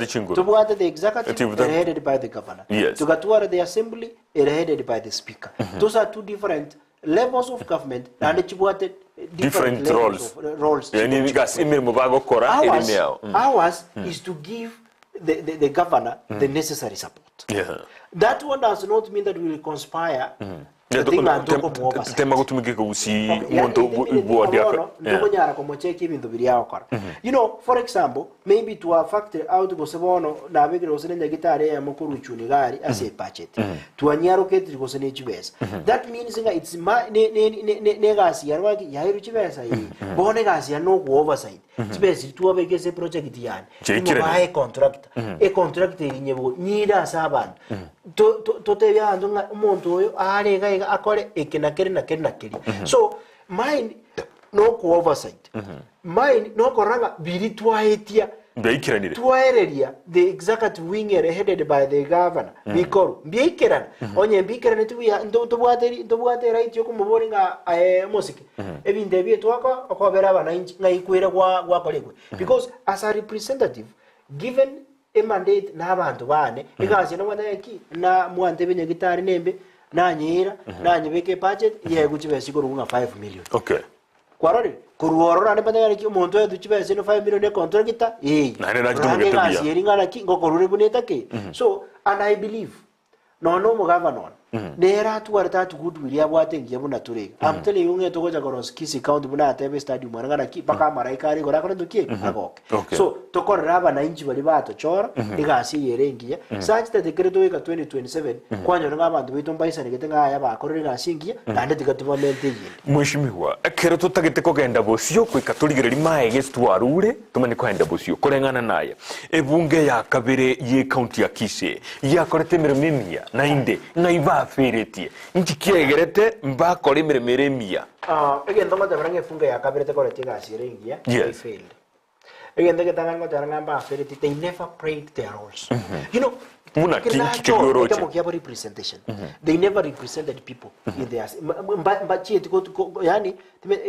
chingo tubwate the executive headed by the governor. Yes. Tugatwara the assembly headed by the speaker. Those are 2 different levels of government and chibwate different roles. Ours is to give the governor the necessary support. Yeah. That one does not mean that we will conspire. You know, for example, maybe to a factory out to Gosevono, Navig was in the guitar Mokuru Chunigari as a patchet. To a Nyarokate was an HBS. That means it's my Negasi, Yairuchivesa, Bonegas, no oversight. chibesi tuwabegeze project yani Chekirane. mubaye contractor contractor inyebo nyira saban to te yandu nga umuntu oyo arega akore ekenakeri nakeri so mine no ko oversight mine no koranga biri twaetia Mbeikiranire. Tuaereria the executive wing headed by the governor bikoro mbikirana onye mbikirana tubwate right yo kumuboringa musiki ebinde bye twako okobera abana ngayikwera gwa kolegwe because as a representative given a mandate n'abantu bane igazi no mwana yaki na mwante benye gitari nembe nanyira nanyibeke budget yego kibesi korunga 5 million Okay. Kwarore kuruorora ne badaya ki umuntu yedu chibese no 5 million contractor Nane na kitu mgetabia. yeringa na ki ngokorure buneta ke so and I believe no mu governor nera tuwarta tu good will yabwate ngiye buna turega I'm telling you ngeto goja koros kisi count buna atebe stadium aranga na ki baka maraika ri gora kono dukie agoke so tokorera abana inji bali bato chora igasi yerengiye such that the credo ika 2027 kwanyo n'abantu bitumba isa nigetenga aya bakorera gasingiye kandi tikatuba mente yindi Mwishimiwa kero tutagete kogenda bosio kwika tuligireri mae gestwarure tumane kwenda bosio korengana naye ebunge ya kabere ye county ya Kise yakorete mirememia na inde ngaiva feretie nchi kiegerete mbakore mirememia again tongo tabarange funga ya kabere te korete gasirengiye Yes. failed again the tangango taranga fereti they never prayed their roles you know Muna kikigoroche. Representation. They never represented people in their but yani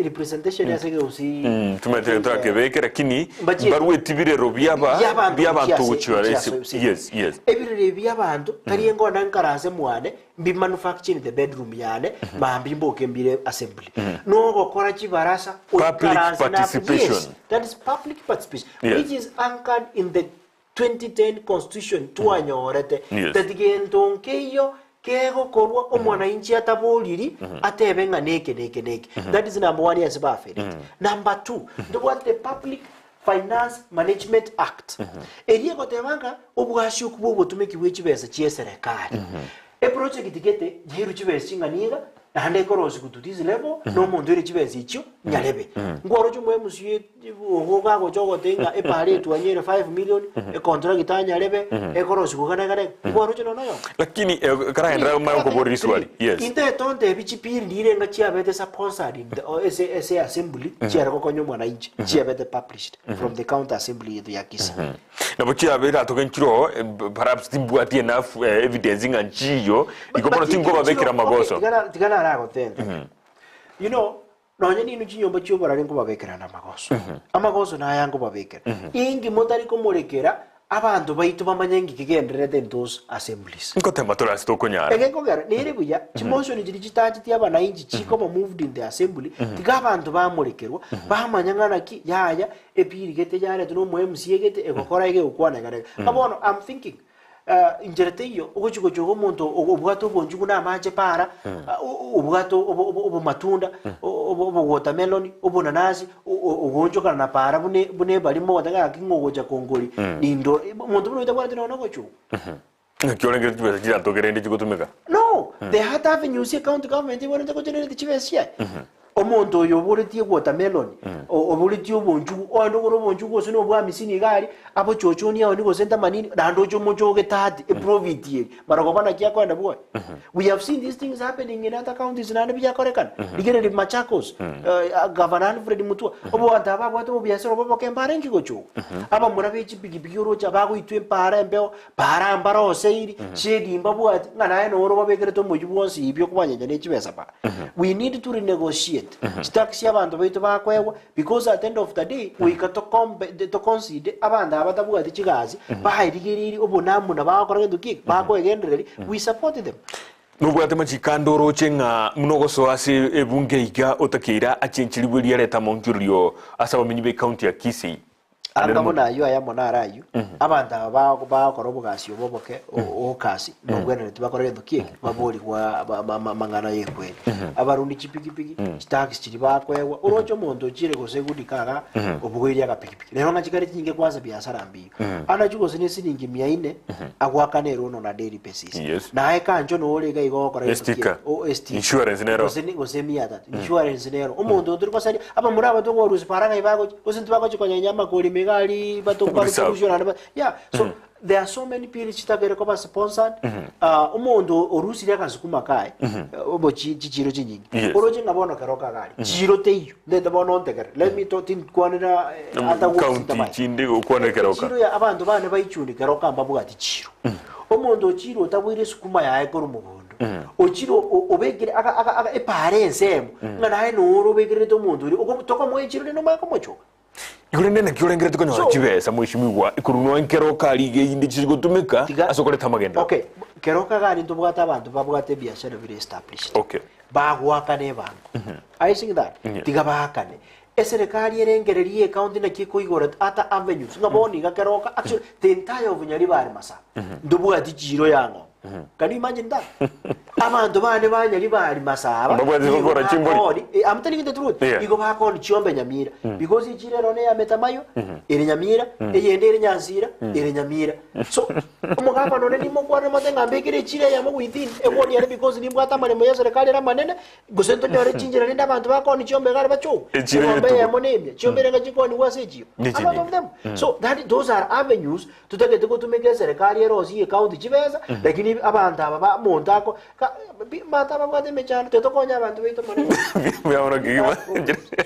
representation ya sege usi tumetetea kebeke lakini barwe tibire by'abantu gucyarese yes ebirere by'abantu kari ngo nankarase mwane mbi manufacturing the bedroom yane mambi mboke mbire assembly no gokora kibarasa Public participation. Yes, that is public participation which is anchored in the 2010 constitution tuanyorete that keyo kego korwa omwana inchi ataboliri atebenga neke that is number 1 yes bafere number 2 the Public Finance Management Act eriye gotebanga obwashu kubo butumiki bw'ekibesa cy'eserekali e project gete giru kibesa kinganiga nande korosi kututizi level no muntu iri kibesa ikyo nyarebe ngoro cyumwe musiye ogoga gojogo tenga e pare tuanyere 5 million e contract itanya lebe e korosi kugana ngoro cyo noyo lakini karahendra mayo kubori swali yes inte tonde bichipiri ndire nga chiabete sponsored in the SA assembly chiara kokonyo mwana inchi chiabete published from the county assembly ya Kisa na bochia bera tokenchiro perhaps timbuati enough evidence nganchiyo ikopono tingo babekera magoso tigana rago tende you know nonye ninu chinyomba cyo barari ngo babekera na magoso amagoso na yango babekera ingi motari ko murekera abantu baitu bamanyengi kigenderete those assemblies ngotemba tola stokonyara egekogera nere buya chimotion jiri chitachi abana inji chiko moved in the assembly tiga abantu bamurekerwa bamanyangana ki yaya epiri gete yare tuno mu MC gete egokora ege ukwana gare abono I'm thinking injerete yo ugochiko omuntu obwato bonjugu na amaje para obwato obo matunda obo watermelon obo nanasi ugonjoka na para bune balimo wadaga kingogoja kongoli nindo umuntu buno itabwate no gochu kyolengere tibesa kira togerende chikutumika no they had avenues county government ibone to generate chibesia omuntu oyo obulitie watermelon obulitie obonjugu ono goro bonjugu osino obwa misini gari abo chochoni aho niko center manini dando chomo choge tati e profit ye baragobana kia kwenda boy we have seen these things happening in other counties na bya korekan digere Machakos governor Alfred Mutua obo ataba bwato biasero bobo kembare ngikocho aba murabe chipigipigi rocha bago itwe para embeo para mbaro seiri shedi mbabwa ngana eno oro babekere to mujubonsi ibyo kubanyanya n'ekibesa pa we need to renegotiate taxi abantu baitu bakwewa because at the end of the day we got to consider abanda abatabuga tikigazi bahirigiriri obonamu na bakora nduki bakwegendereri we support them nubwate machikandoro chenga mnogoso ase ebunge iga otakira achenchilibwe leta monjurio asa bamenyi be county ya Kisii Andabona yo aya monara yu abanda ba korobo gasyo boboke o kasi nongwene tibakore dukie babori kwa mangana yekwe abarundi chipikipiki taxi chiri bakwewa urocho mondo chire gose gudikaga obugwiri agapikipiki lero ngachikari kinge kwaza biashara mbi ana chuko sine siningi 400 agwakanero no na daily basis na aika njo no ole ga igokora insurance nero gose miyata insurance nero omondo turi kwasari aba muraba to ngo rusi paranga ibago gose ntibako chikonya nyama koli megali batokwa solution yeah so there are so many people chitagere ko sponsored umondo orusi yakazukuma kai obo chichiro chinyingi oroje ngabona karoka gali chiro teyo ndenda bono ntegere let me talk in kwanira ata county chinde ukwane karoka chiro ya abantu bane bayichundi karoka mbabu ati chiro omondo chiro tabwire sukuma yae ko rumubondo ochiro obegere aka eparense ngana haino obegere to mondo uko toko mwe chiro no mako mocho Ikurende na kiurengere tukonyo chibesa mwishimiwa ikurunwa nkeroka alige indi chigotumika asokore tamagenda. Okay, keroka gani ntubwata abantu babwate biashara very established. Okay. Bagwakane bantu. I think that tiga bahakane. Eserikali erengererie county na kiko igora ata avenues ngaboni gakeroka actually the entire of nyari masa. Ndubwati chiro yango. Can you imagine that? Abantu bane banyari bari masaba. I'm telling you the truth. Igo bakoni chiombe nyamira because ichirero ne ametamayo ere nyamira eyende ere nyansira ere nyamira. So umugaba none ni mugwana matenga mbekere chire yamo within ewoni yare because ni mbwata mane moya serikali ra manene gusento nyore chinjira nenda abantu bakoni chiombe gari bacho. Chiombe yamo nemye chiombe renga chikoni wasejio. A lot of them. So those are avenues to take to go to make serikali erozi account chibeza lakini abanda baba montako mata baba de mechano te tokonya abantu beito mane byabona kigima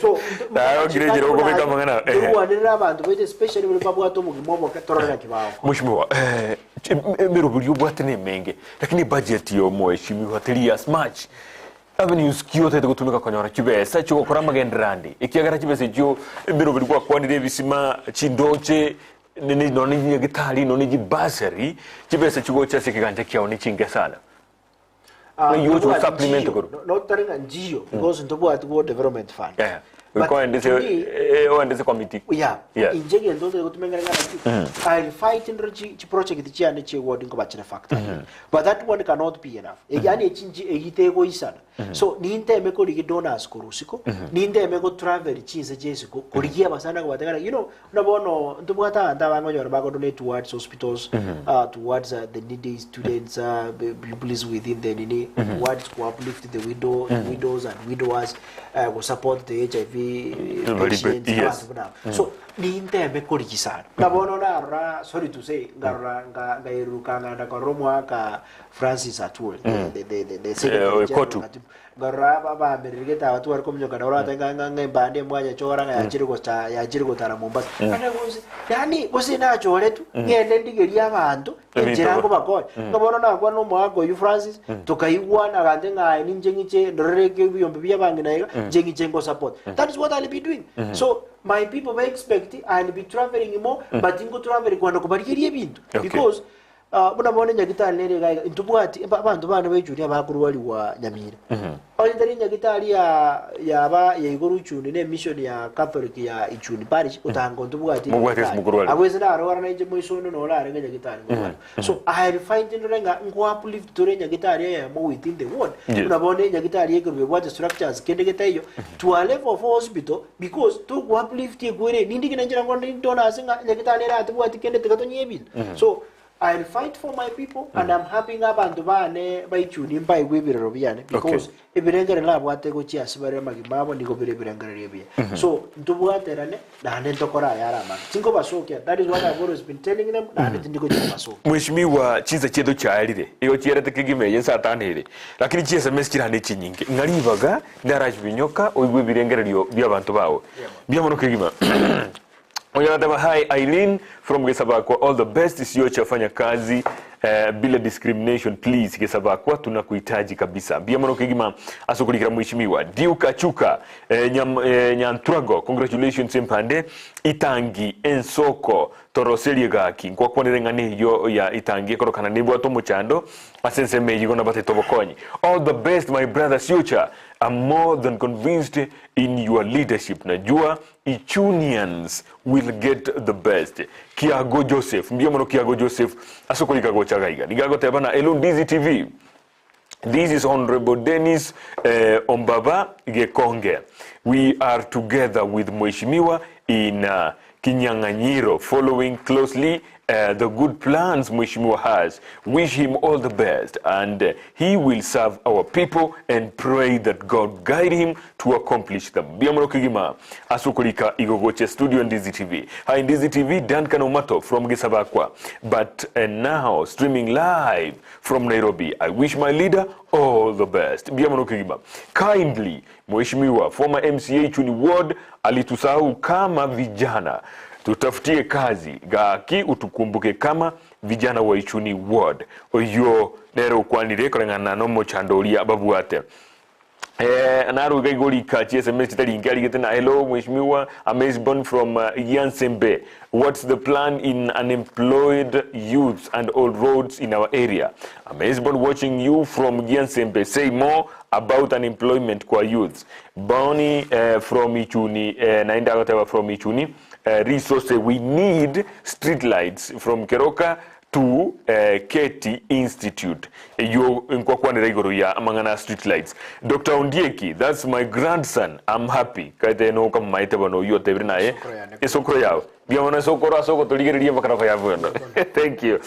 so dayo gireje roko beka mangana tuwanira abantu beito especially buli babwa to mugimomo katorora kibao mushimiwa mero buri ubwate ne menge lakini budget yo mweshimiwa 3 years much avenues kiyote te gutumika konyora kibesa cyo gukora magendrandi ikiyagara kibese cyo mero buri kwa kwanire bisima chindoche nini noni nyagitali noni jibasari kibesa chigo cyase kiganje kyawo ni kinge sana you to supplement ko not taringa njiyo because ntobo at world development fund yeah ko ndese committee yeah injege ndoze gutumenga ngana I'll fight in the project chiane che word ngo bachira factor but that one cannot be enough yani echinji egitego isana so ninteme ko ligi donors kurusiko ninteme ko travel chinse jesu ko ligi abasana ko batagara you know nabono ntubwata ndabango nyora bako donate towards hospitals towards the needy students people within the nini towards to uplift the widows and widowers who support the HIV patients so ninteme ko ligi sana nabono na sorry to say ngairuka nganda ko romwaka Francis Atwell the secretary garaba ba berigeta watu wari komnyoka dora tanga Embande mwaje chora ya chiriko tara Mombasa kana gose yani gose na chore tu ngende ndigeria abantu ejirango bakore ngabona na kwa no mwago you Francis tukaiwa na gande ngai ninjengiche ndoreke biyombe byabangi nayiga njengiche ngo support that is what I'll be doing so my people may expect I'll be traveling more but ingo traveling kwanda kubarikirie bintu because buna bone nyagitali nere gaiga intubwati abantu bana bejuri abakuru wali wa nyamira ndari nyagitali ya ba ya iguru chuni ne mission ya Catholic ya Ichuni parish utango ntubwati abweze na aro na nje moisono no la renga nyagitali so I find in renga ngo uplift to renga nyagitali ya mo within the world buna bone nyagitali yekuru bwate structures kendegetayo to a level of hospital because to uplift yegwere nindi kinanjira ngo ndona singa nyagitali era atubwati kende tekatonye ebintu so I'll fight for my people and I'm happy abantu bane baichuni mbai gwibirero byane because ibirengere labo atego chiasibare magimabo niko birengere rebye so ntubwaterane na ntokora yarama tingo basokia that is what I've always been telling them na ndiko basokia mwishimiwa chiza chedo cyarire iyo cyerete kigimeye satanire lakini chiesa meskirane chinyinge ngaribaga ndaraje binyoka oyigwe birengerero by'abantu bawo byamono kigima Oyataba hi Eileen from Gesabakwa all the best Siocha fanya kazi bila discrimination please Gesabakwa tunakuhitaji kabisa biamono kigima asokulikira mwishimiwa Diuka Chuka Nyantrago congratulations Embande Itangi Ensoko Toroseli gaki kwa kwanirengane yo ya Itangi korokana nibwa to muchando asense meji gona bate tobokonyi all the best my brother Siocha I'm more than convinced in your leadership. Najua Ichunians will get the best. Kiago Joseph, mbiomono Kiago Joseph, asokoli kago chagaiga. Nigago tebana, hello Ndizi TV. This is Honorable Dennis Ombaba Gekonge. We are together with Mheshimiwa in Kinyang'anyiro, following closely the good plans Mheshimiwa has. Wish him all the best, and he will serve our people and pray that God guide him to accomplish them. Biamoro Kigima, Asukulika Igogoche Studio Ndizi TV. Hi Ndizi TV, Dan Kanomato from Gisabakwa. But now streaming live from Nairobi. I wish my leader all the best. Biamoro Kigima. Kindly, Mheshimiwa, former Mca Ichuni Ward, alitusahau kama vijana. Tutafutie kazi gaki utukumbuke kama vijana wa Ichuni Ward. Oyo nero kwanire korengana no mochandolia babuate. Naru gaigoli kachi SMS tali ngali getena hello Mheshimiwa Amazebon from Yansembe. What's the plan in unemployed youths and all roads in our area? Amazebon watching you from Yansembe. Say more about unemployment kwa youths. Bonnie from Ichuni, naenda whatever from Ichuni. Resource, we need street lights from Keroka to Keti Institute. You inkwakwane regoro ya amangana street lights. Dr. Ondieki, that's my grandson. I'm happy. Kaite no kama maite bano yo tebrina esokro yao. Biamona sokoro asoko toligeriria bakara ya vuendo. Thank you.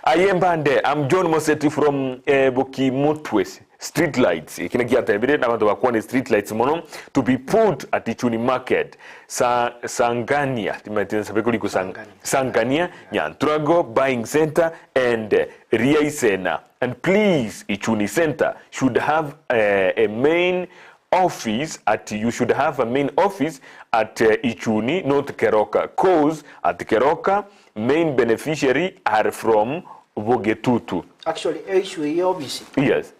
Embande, I'm John Moseti from Boki Mutwes. Street lights, kinagiata ebire na watu wakwane street lights mono to be put at Ichuni market. Sangania, Sangania, Nyantrago buying center and Riaisena. And please, Ichuni Center should have a main office at, you should have a main office at Ichuni, not Keroka. Cause at Keroka, main beneficiary are from Vogetutu. Actually, issue obviously. Yes.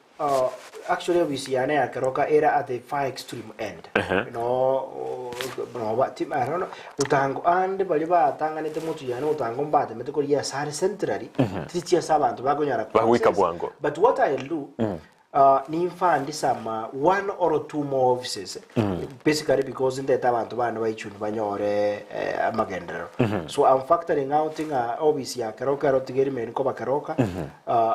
Actually, obviously, I know Keroka era at the far extreme end. You know, what team I don't know. Utango and Baliba, Tanga Netemutu, Utango Bat, Medical Years are centrally. 3 years avant to Bagonia. But what I'll do, Nimfandi some 1 or 2 more offices. Basically, because in the Tavanto Waichun, Banyore, Magender. So I'm factoring out obviously Keroka to get me in Koba Keroka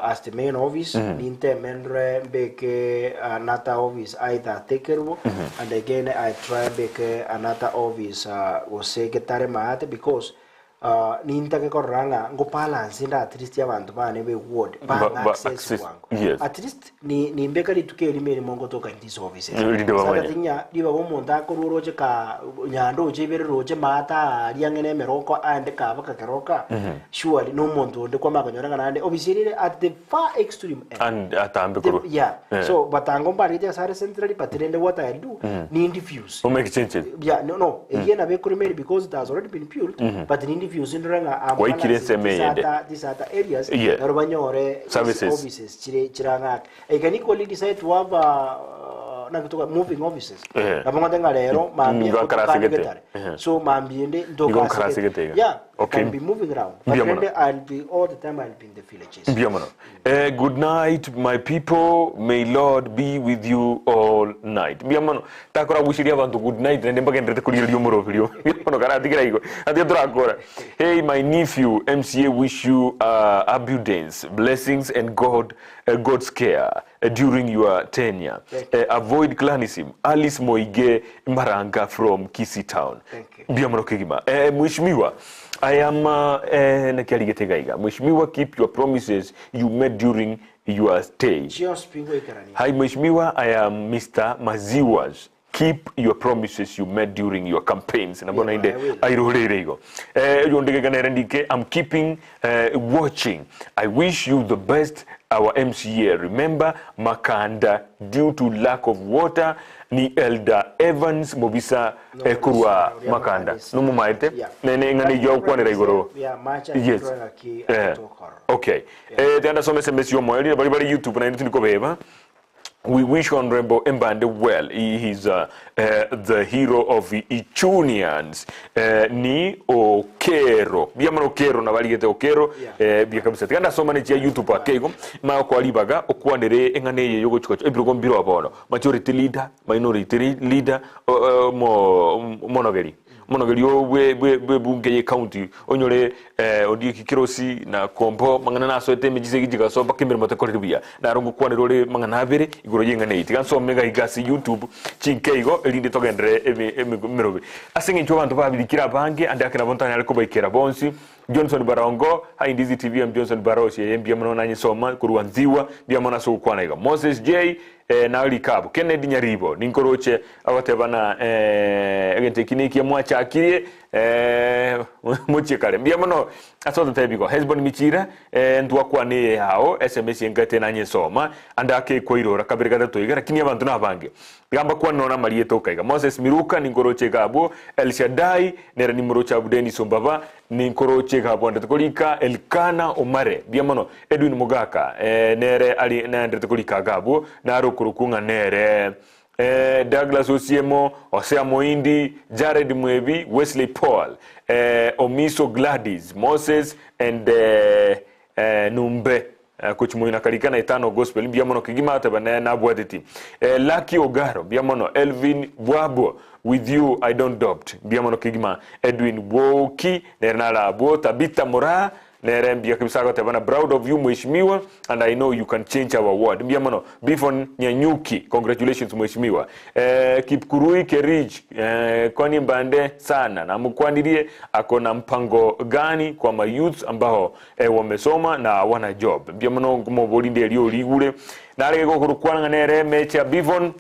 as the main office, Ninte Mendre, Beke, another office, either Takeru, and again I try Beke, another office, was say Getare Mahate because. Ninta ke koranga ngo balance nda at least yabantu bane be ward ba access wangu. Yes. At least ni mbeka lituke limene mongo toka in this offices. Sasa tinya liba bomonda ko roje ka nyando je bere roje mata liangene meroko ande ka baka keroka. Surely no monto de kwa makanyora ngande obviously at the far extreme end. And atambe kuru. Yeah. So batango mbari ya sare centrally patirende what I do ni diffuse. O make change. Yeah, no. Again abe kurumeri because it has already been built but ni diffuse ndranga these other areas narobanyore services chiranga I can equally decide to have moving offices nabangotenga lero mambi so mambiende ndoka yeah okay. Can be moving around but then I'll be all the time I'll be in the villages. Good night my people, may Lord be with you all night. Biamano takora wishiria abantu good night nende mbagende kulira yumuro video biamano kana tikira iko ati akora. Hey my nephew MCA, wish you abundance, blessings and God's care during your tenure. Avoid clanism. Alice Moige Maranga from Kisi Town. Biamano Kigima. Mheshimiwa, I am Mheshimiwa, keep your promises you made during your stay. Hi Mheshimiwa, I am Mr. Maziwas. Keep your promises you made during your campaigns. I'm keeping watching. I wish you the best, our MCA. Remember, Makanda, due to lack of water, ni Elder Evans Mobisa Kurwa Makanda. No mumaite? Nene ngani yo kwa niraigoro. Yes. Okay. Tenda some SMS yo moeli. Bali YouTube na nitu niko beba. we wish Honorable Embande well. He is the hero of the Ichunians. Ni Okero. Biamano Okero na baligete Okero. Bia kabisa. Tikanda soma ne chia YouTube akego. Ma ko alibaga okwanere engane ye yogo chikocho. Ebiro gombiro abono. Majority leader, minority leader, monogeri we bunge ye county onyore odi kikirosi na kombo mangana na soete mejise gijiga so bakimira matakore bia na rongo kwane role mangana abere igoro yenga ne itiga so mega igasi YouTube chinkeigo elinde togendere mirobe asinge ncho bantu babirikira bange ande akena bontanya ariko bayikera bonsi Johnson Barongo ha Ndizi TV am Johnson Baroshi yembia mno nanyi soma kuruanziwa bia mona so kwana iga Moses J na Alikabu Kennedy Nyaribo ninkoroche abatebana agente kiniki ya mwacha akirie muche kare bia mno asoto tebigo Hezbon Michira ndwa kwane hao SMS ngate nanyi soma andake koirora kabirigada toiga lakini abantu nabange gamba kwa nona marieto kaiga Moses Miruka ninkoroche gabo El Shaddai nera nimorocha Abudeni Sombaba ninkoroche gabo ndakolika Elkana Omare bia mno Edwin Mugaka nere ali na ndakolika gabo na kurukunga nere Douglas Osiemo, Osea Moindi, Jared Mwebi, Wesley Paul, Omiso Gladys, Moses and Numbe kuchumuina karikana itano gospel biamono kigima atabana na bwadeti Lucky Ogaro biamono Elvin Bwabo with you I don't doubt biamono kigima Edwin Woki nernala abo Tabita Mora Nerembia Kimsago Tabana, proud of you, Mheshimiwa, and I know you can change our world. Mbiamano, Bifon Nyanyuki, congratulations, Mheshimiwa. Kipkurui Kerij, kwani Embande sana. Na mkwandirie, akona mpango gani kwa mayouth ambao wamesoma na wana job. Mbiamano, kumobolinde liyo ligure. Nare kukurukuana nere, mecha Bifon,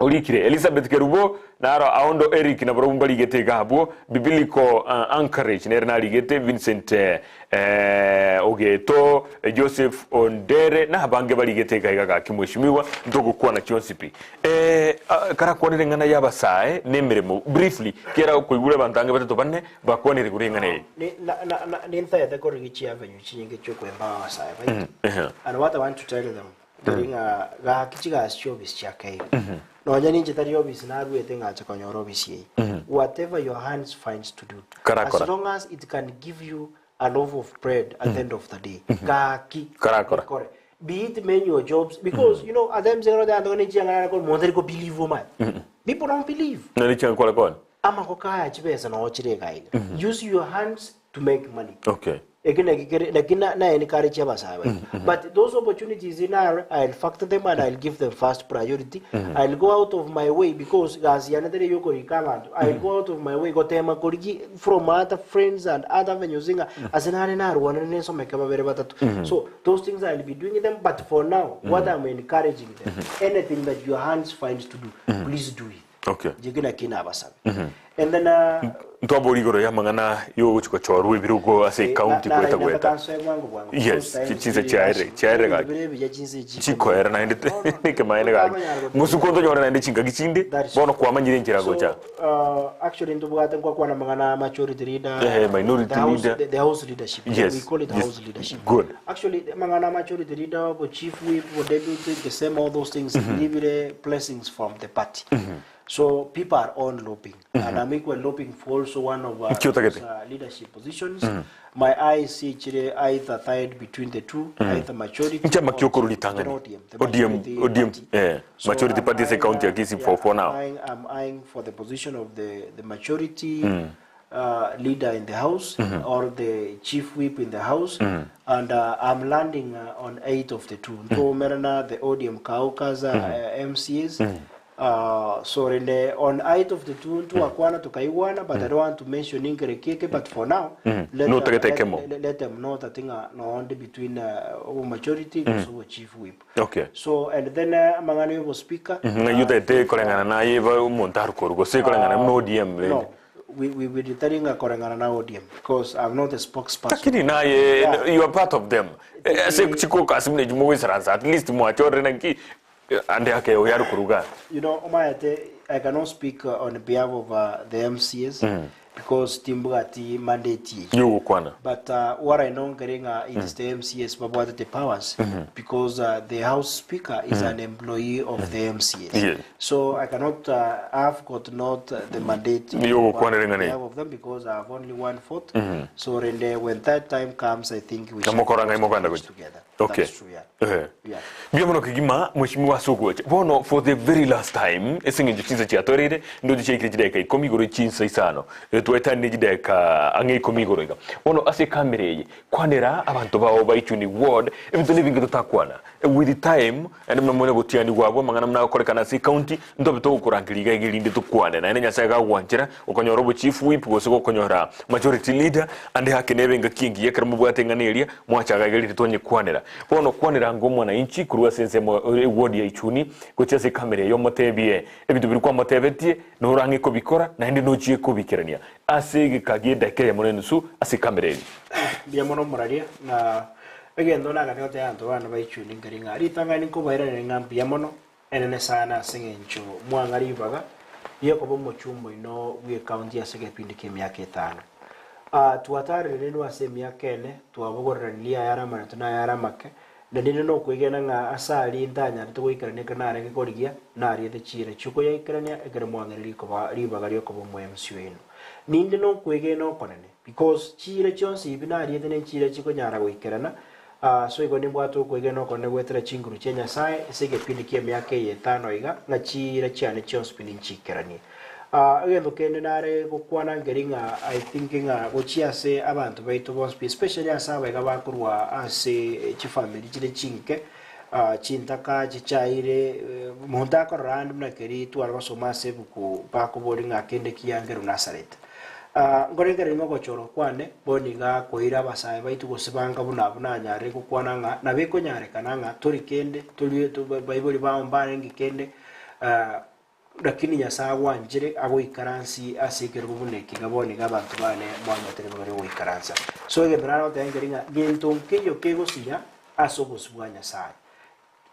Olikire, Elizabeth Kerubo, Naro Aondo Eric na Bromba Ligete Gabo, Biblical Anchorage, Nerna Ligete, Vincent Ogeto, Joseph Ondere, na Bange Baligete Gaiga, Kimwishmiwa, Ndogo Kwana Chionsipi. Karakwani ngana yaba sae, nemeremo, briefly, kera kuigure bantange batatopane, bakwani rigurengane. Ninta ya dako rigichi avenue, chinyenge choko embawa sae, right? And what I want to tell them, during ga kichiga showbiz chake. No, jani jitari obis na ruwe tenga chakonyo obis ye. Whatever your hands finds to do, as long as it can give you a loaf of bread at the end of the day. Karakora. Be it manual jobs, because you know at them zero they are going to believe woman. People don't believe. Ama kokaya chibesa na ochire guy. Use your hands to make money. Okay. But those opportunities in our, I'll factor them and I'll give them first priority. I'll go out of my way because as I'll go out of my way from other friends and other venues. So those things I'll be doing them. But for now, what I'm encouraging them, anything that your hands finds to do, please do it. Okay. And then Ntoborigoro ya mangana yo chuko choru birugo ase county kweta kweta. Yes, chinse chaire ga. Chiko era na ndete ke maene ga. Musukondo nyora na ndete chinga gichinde bono kwa manyire nchira gocha. Actually ndubugata kwa na mangana majority leader, minority leader, the house leadership. Yes. We call it house leadership. Good. Actually mangana majority leader, chief whip, deputy, the same all those things give blessings from the party. So people are on loping, and I'm equal loping for also one of leadership positions. My eyes see either tied between the two, either majority or ODM. So majority party is a county against for now. I'm eyeing for the position of the majority leader in the house or the chief whip in the house, and I'm landing on 8 of the 2. So Merana, the ODM Kaukaza MCs. So on 8 of the 2 akwana tukaiwana, but I don't want to mention Ingerekeke, but for now let them know that thing no only between majority and also chief whip. Okay. So and then mangani was speaker you te kolengana na yeva montar korugo se kolengana no ODM. No, we will returning a korengana na ODM because I'm not a spokesperson. Lakini na you are part of them. Se chiko kasimne jumo wisranza at least mo achore nanki. You know, I cannot speak on behalf of the MCs. because timbugati mandate. Yo kwana. But what I know getting it is the MCAs but the powers because the House Speaker is an employee of the MCAs. Yeah. So I cannot have got not the mandate of them because I have only one vote. So when that time comes, I think we should work together. Okay. That's true, yeah. Yeah. Biamono kigima mheshimiwa Sogwe. Bono for the very last time esinge chinsa cha torere ndo chike jideka ikomigoro chinsa isano. Tueta ni jideka ange ikomigoro iga. Bono ase kamereye kwanera abantu bawo ba Ichuni ward ebintu living tutakwana. With the time and mnamone gutiani wabo mangana mna korekana si county ndo bito kurangiriga igilinde tukwane na enya saga wanchira ukonyoro bo chief whip gosoko konyora majority leader ande hakenebe nga kingi yekara mubwate nganeria mwachaga igilinde tonye kwanera. Bono kwanera ngomo na inchi kurwa sense ward ya Ichuni gochase kamera yo motebie ebintu birikwa motebetie no rangi ko bikora na ndi no chie ko bikirania ase kagenda kaya monensu ase kamera bia mono moraria na again dona ga te anto bana ba Ichuni ngaringa ritanga ni ko baira ni ngambia mono enene sana singencho mwangari baga yeko bo mochumbo ino we county ase kepindi kemiaka 5 tuatare reno ase miaka 4 tuabogorania yara mana tuna yara make ndine no kwigena nga asali ndanya tugoikarane kana renge korigia na riete chire chuko yaikarania egere mwangari ko ba ribaga ryoko bo mwemsu ino ninde no kwigena okonene because chire chonsi ibina riete ne chire chiko nyara goikarana so igoni bwato kwigena okone gwetera chinguru chenya sai sege pindi kia miaka 5 iga na chire chane chonsi pindi chikarania again kende nare gukwana ngeringa I thinking gochia se abantu baitu bos especially asaba igaba kurwa ase chi family chile chinke chintaka chichaire monta ko random na keri tu alba soma se buku pa ko boringa kende kiangeru Nazareth ngorengere ngo gochoro kwane boniga koira basaye baitu gosibanga buna nyare gukwana nga na beko nyare kananga tori kende tuli to bible ba mbare ngikende lakini nyasawa njire abo ikaransi asikero bubuneke gabone gabantu bane mwanyatere bagari wo ikaransa so ge brano tengeringa gento keyo kego siya asobosubwa nyasaye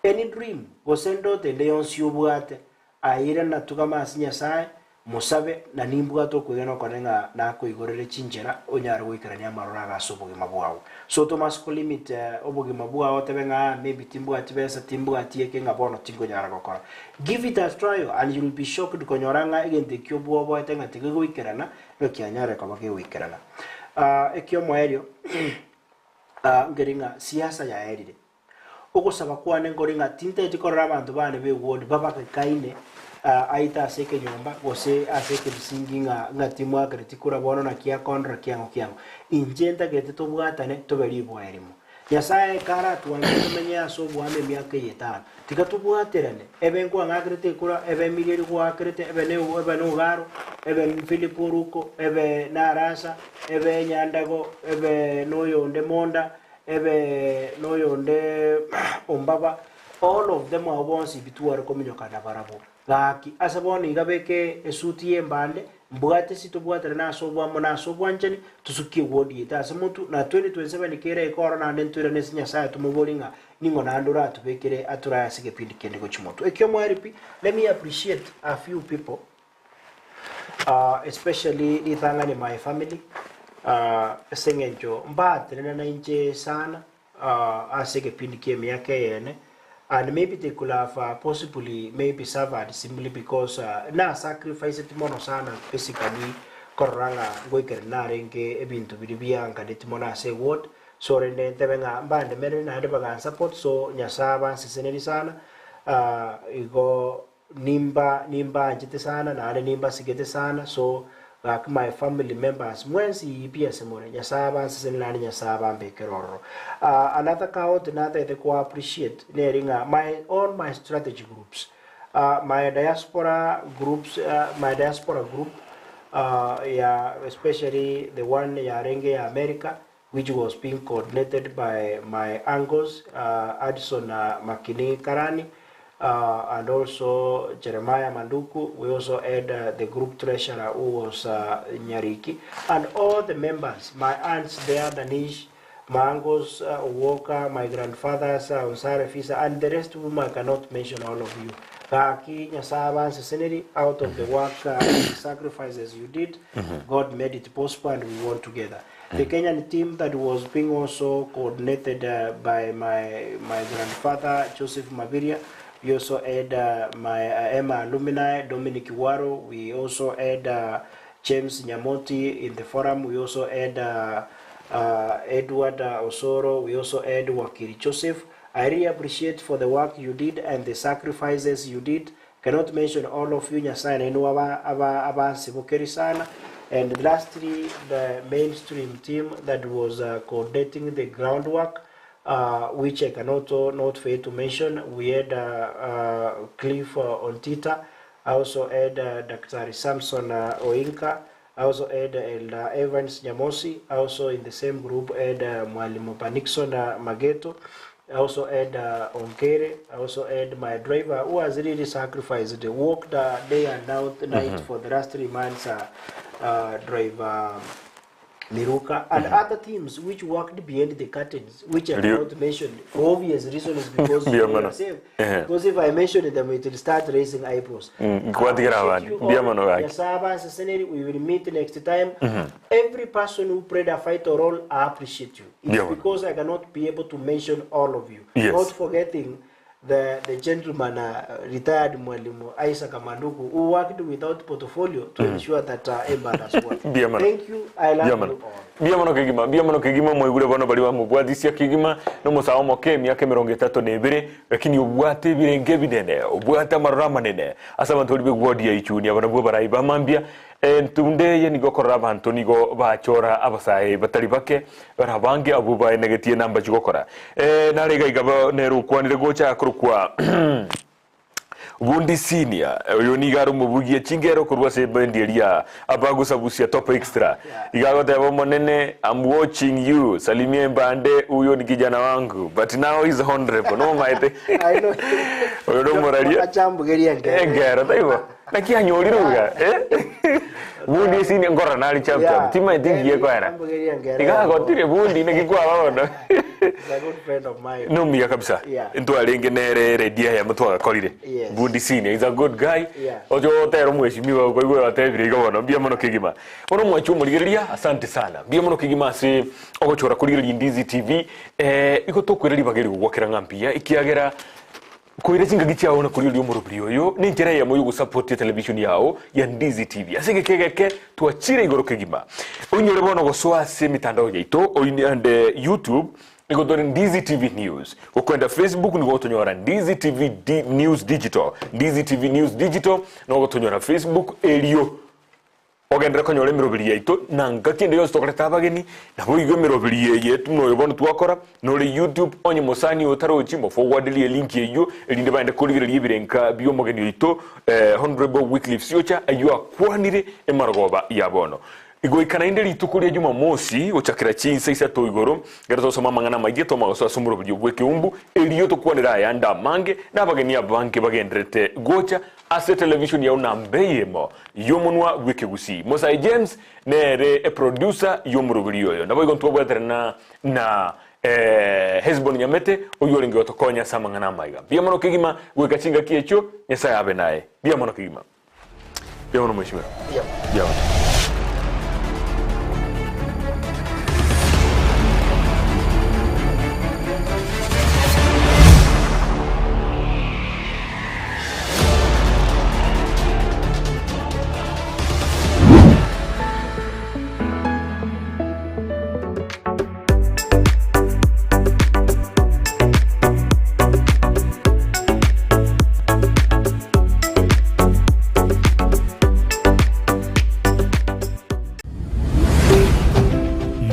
any dream gosendo tende yonsi ubwate aira natuka masi nyasaye musabe na nimbuga to kugena konenga na ko igorere chinjera onyara wo ikarania marora gasoboge mabwawo so to masko limit oboge mabwawo tebenga maybe timbuga tibesa timbuga tieke ngabono tingo nyara gokora give it a trial and you will be shocked konyoranga egente kyobo obo tenga tigego ikerana yokianyare kabage wikerana ekyo moerio ngeringa siasa ya erire okosaba kwane ngoringa tinte tikorra abantu bane be ward baba kaine aita seke nyomba gose aseke bisinginga ngatimwa kritikura bono na kia kontra kiango injenta gete to bwatane to beri boerimo nyasaye kara tuangemenya so bwame miaka 5 tikatubwaterane ebenko angakrete kura ebe miliri kwa krete ebe no garo ebe Filipo Ruko ebe narasa ebe nyandago ebe noyonde monda ebe noyonde ombaba all of them are once bituare kominyoka na barabo laki asaboni gabeke esuti Embande mbwate situbwatera naso bwamo naso bwanjani tusuki wodi ita samuntu na 2027 kere ikora na ndentura nesinya saya tumubolinga ningo na ndura tubekere atura yasige pindi kende go chimoto ekyo mwaripi let me appreciate a few people especially ithangani my family sengenjo mbate na inje sana asige pindi kemi yake yene. And maybe they could have possibly maybe suffered simply because na sacrifice timono sana basically koranga goiker na renge ebintu bidibia ngade timona say what so rende tebenga Mbande mere na debaga support so nyasaba siseneri sana igo nimba njite sana na nimba sigete sana so like my family members mwensi pia semone nyasaba sisenani nyasaba mbekeroro another count another they co appreciate neringa my strategy groups my diaspora group yeah, especially the one ya renge ya America which was being coordinated by my uncles Addison Makini Karani and also Jeremiah Manduku. We also had the group treasurer who was Nyariki, and all the members, my aunts there, Danish, my uncles, Walker, my grandfathers, Unsare Fisa, and the rest of whom I cannot mention all of you. Kaki Nyasaba Seneri, out of the work sacrifices you did, God made it possible and we won together. The Kenyan team that was being also coordinated by my grandfather Joseph Maviria. We also had my Emma alumni Dominic Iwaro. We also had James Nyamoti in the forum. We also had Edward Osoro. We also had Wakiri Joseph. I really appreciate for the work you did and the sacrifices you did. Cannot mention all of you. And lastly, the mainstream team that was coordinating the groundwork, which I cannot not fail to mention. We had Cliff Ontita. I also had Dr. Samson Oinka. I also had Evans Nyamosi. I also in the same group had Mwalimu Panixon Mageto. I also had Onkere. I also had my driver who has really sacrificed, worked day and night for the last 3 months, driver Miruka, and other teams which worked behind the curtains, which I cannot mention for obvious reasons because they are safe. Because if I mention them, it will start raising eyebrows. We will meet next time. Every person who played a vital role, I appreciate you. It's because I cannot be able to mention all of you. Not forgetting the gentleman, retired Mwalimu Isaac Amanduku, who worked without portfolio to ensure that Embande as well. Thank you. I love you all. Biamano kigima moigure bano bali wa mubwadisia kigima no musao moke miaka 32 lakini ubwate birenge bidene ubwata marama nene asa bantu libe Mca Ichuni abana bo baraiba mambia entunde ye nigo koraba antonigo bachora abasaye batari bake barabange abuba negatie namba jigokora narega igaba neru kwanire gocha akurukwa Bundi senior yonigaru mubugie chingero kurwa sebenderia abagusa busia top extra igagote monene. I'm watching you salimie Embande, huyo ni kijana wangu but now he's honorable no maite I know oyo moralia achambu geria ngera taiwa nakianyoliruga Bundi senior ngora nali champion tima itingie kwa era igagotire Bundi nikikwa baona. He's a good friend of mine. No miya kabisa. Into alenge nere redia ya mtu akorire. Bundi senior is a good guy. Ojo tero mweshimiwa kwa hivyo atebire gabana bia mono kigima. Ono mwachu murigeria asante sana. Bia mono kigima se ogochora kurigeria Ndizi TV iko tokwireri bageri gwokera ngampia ikiagera koire singa gichao na kurigeria umurubiri yo ni njera ya moyo gusupport television yao ya Ndizi TV. Asenge kegeke tuachire igoro kigima. Unyore bono goswa se mitandao yaito oyinde YouTube Niko dore Ndizi TV News. Ukwenda Facebook niko tonyora Ndizi TV News Digital. Ndizi TV News Digital niko tonyora Facebook elio. Ogendera konyora mirobiri yaito nanga kinde yo stokoreta abageni na buigo mirobiri yetu no yobona twakora no le YouTube onye musani otarochi mo forward li link yeyo elinde bande kuligira ibirenka biyo mogeni yaito Honorable Wycliffe Siocha ayua kwanire emargoba yabono. Igo ikanainde litukuria juma mosi ochakira chinsa isa to igoro gerato soma mangana mageto magoso asumuro byo Ekeumbu eliyo to kwanira yanda mange nabageni abanke bagendrete gocha ase television ya unambeyemo yomunwa wikegusi Mca James nere producer yomurugiriyo yo nabo igonto bwaterana na Hezbon Nyamete oyoringe otokonya samangana maiga biamono kigima wekachinga kiecho nyesa yabe nae biamono kigima biamono mheshimiwa biamono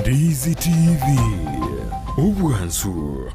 Ndizi TV, Ubwansu.